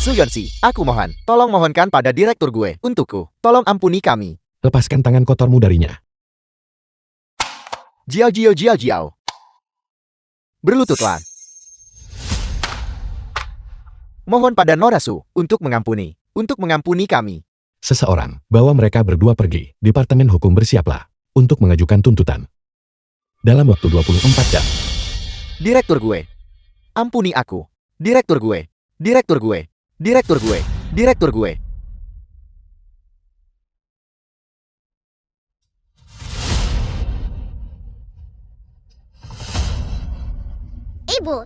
Suyonsi, aku mohon, tolong mohonkan pada direktur gue untukku. Tolong ampuni kami. Lepaskan tangan kotormu darinya. Jiao. Berlututlah. Mohon pada Norasu untuk mengampuni kami. Seseorang, bawa mereka berdua pergi. Departemen Hukum bersiaplah untuk mengajukan tuntutan. Dalam waktu 24 jam. Direktur gue. Ampuni aku. Direktur gue. Direktur gue. Direktur gue. Direktur gue. Ibu.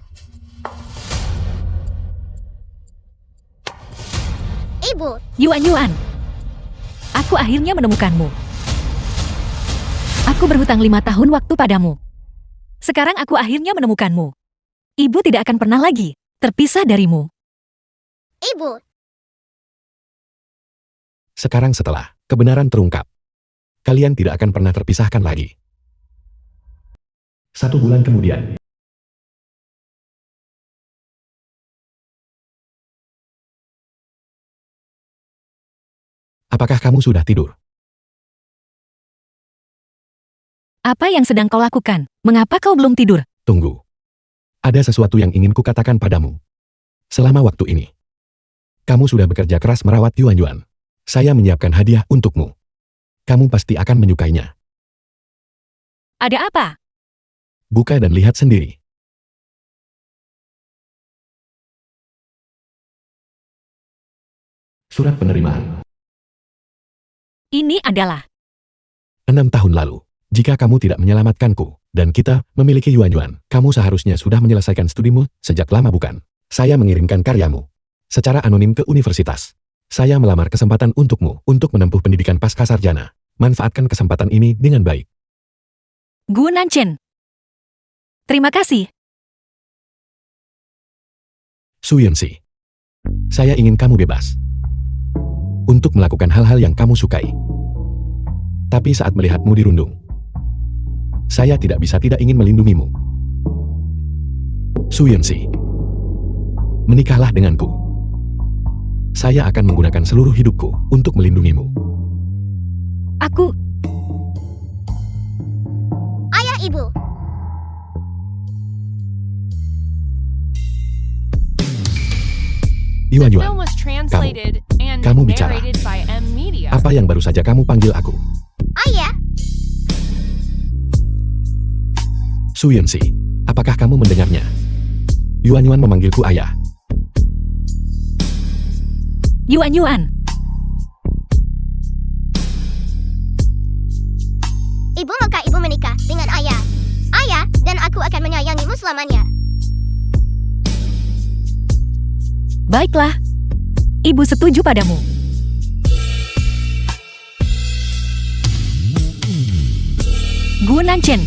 Ibu. Yuan. Aku akhirnya menemukanmu. Aku berhutang 5 tahun waktu padamu. Sekarang aku akhirnya menemukanmu. Ibu tidak akan pernah lagi terpisah darimu. Ibu. Sekarang setelah kebenaran terungkap, kalian tidak akan pernah terpisahkan lagi. 1 bulan kemudian. Apakah kamu sudah tidur? Apa yang sedang kau lakukan? Mengapa kau belum tidur? Tunggu. Ada sesuatu yang ingin kukatakan padamu. Selama waktu ini, kamu sudah bekerja keras merawat Yuan. Saya menyiapkan hadiah untukmu. Kamu pasti akan menyukainya. Ada apa? Buka dan lihat sendiri. Surat penerimaan. Ini adalah 6 tahun lalu, jika kamu tidak menyelamatkanku, dan kita memiliki Yuan, kamu seharusnya sudah menyelesaikan studimu sejak lama bukan? Saya mengirimkan karyamu secara anonim ke universitas. Saya melamar kesempatan untukmu untuk menempuh pendidikan pasca sarjana. Manfaatkan kesempatan ini dengan baik. Gu Nanchen. Terima kasih. Suyunsi. Saya ingin kamu bebas untuk melakukan hal-hal yang kamu sukai. Tapi saat melihatmu dirundung, saya tidak bisa tidak ingin melindungimu. Suyunsi. Menikahlah denganku. Saya akan menggunakan seluruh hidupku untuk melindungimu. Aku. Ayah ibu. Yuan, The film was translated and Kamu bicara. narrated by M Media. apa yang baru saja kamu panggil aku? Ayah. Suyunsi, apakah kamu mendengarnya? Yuan memanggilku ayah. Yuan. Ibu maukah ibu menikah dengan ayah? Ayah dan aku akan menyayangimu selamanya. Baiklah. Ibu setuju padamu. Gu Nanchen.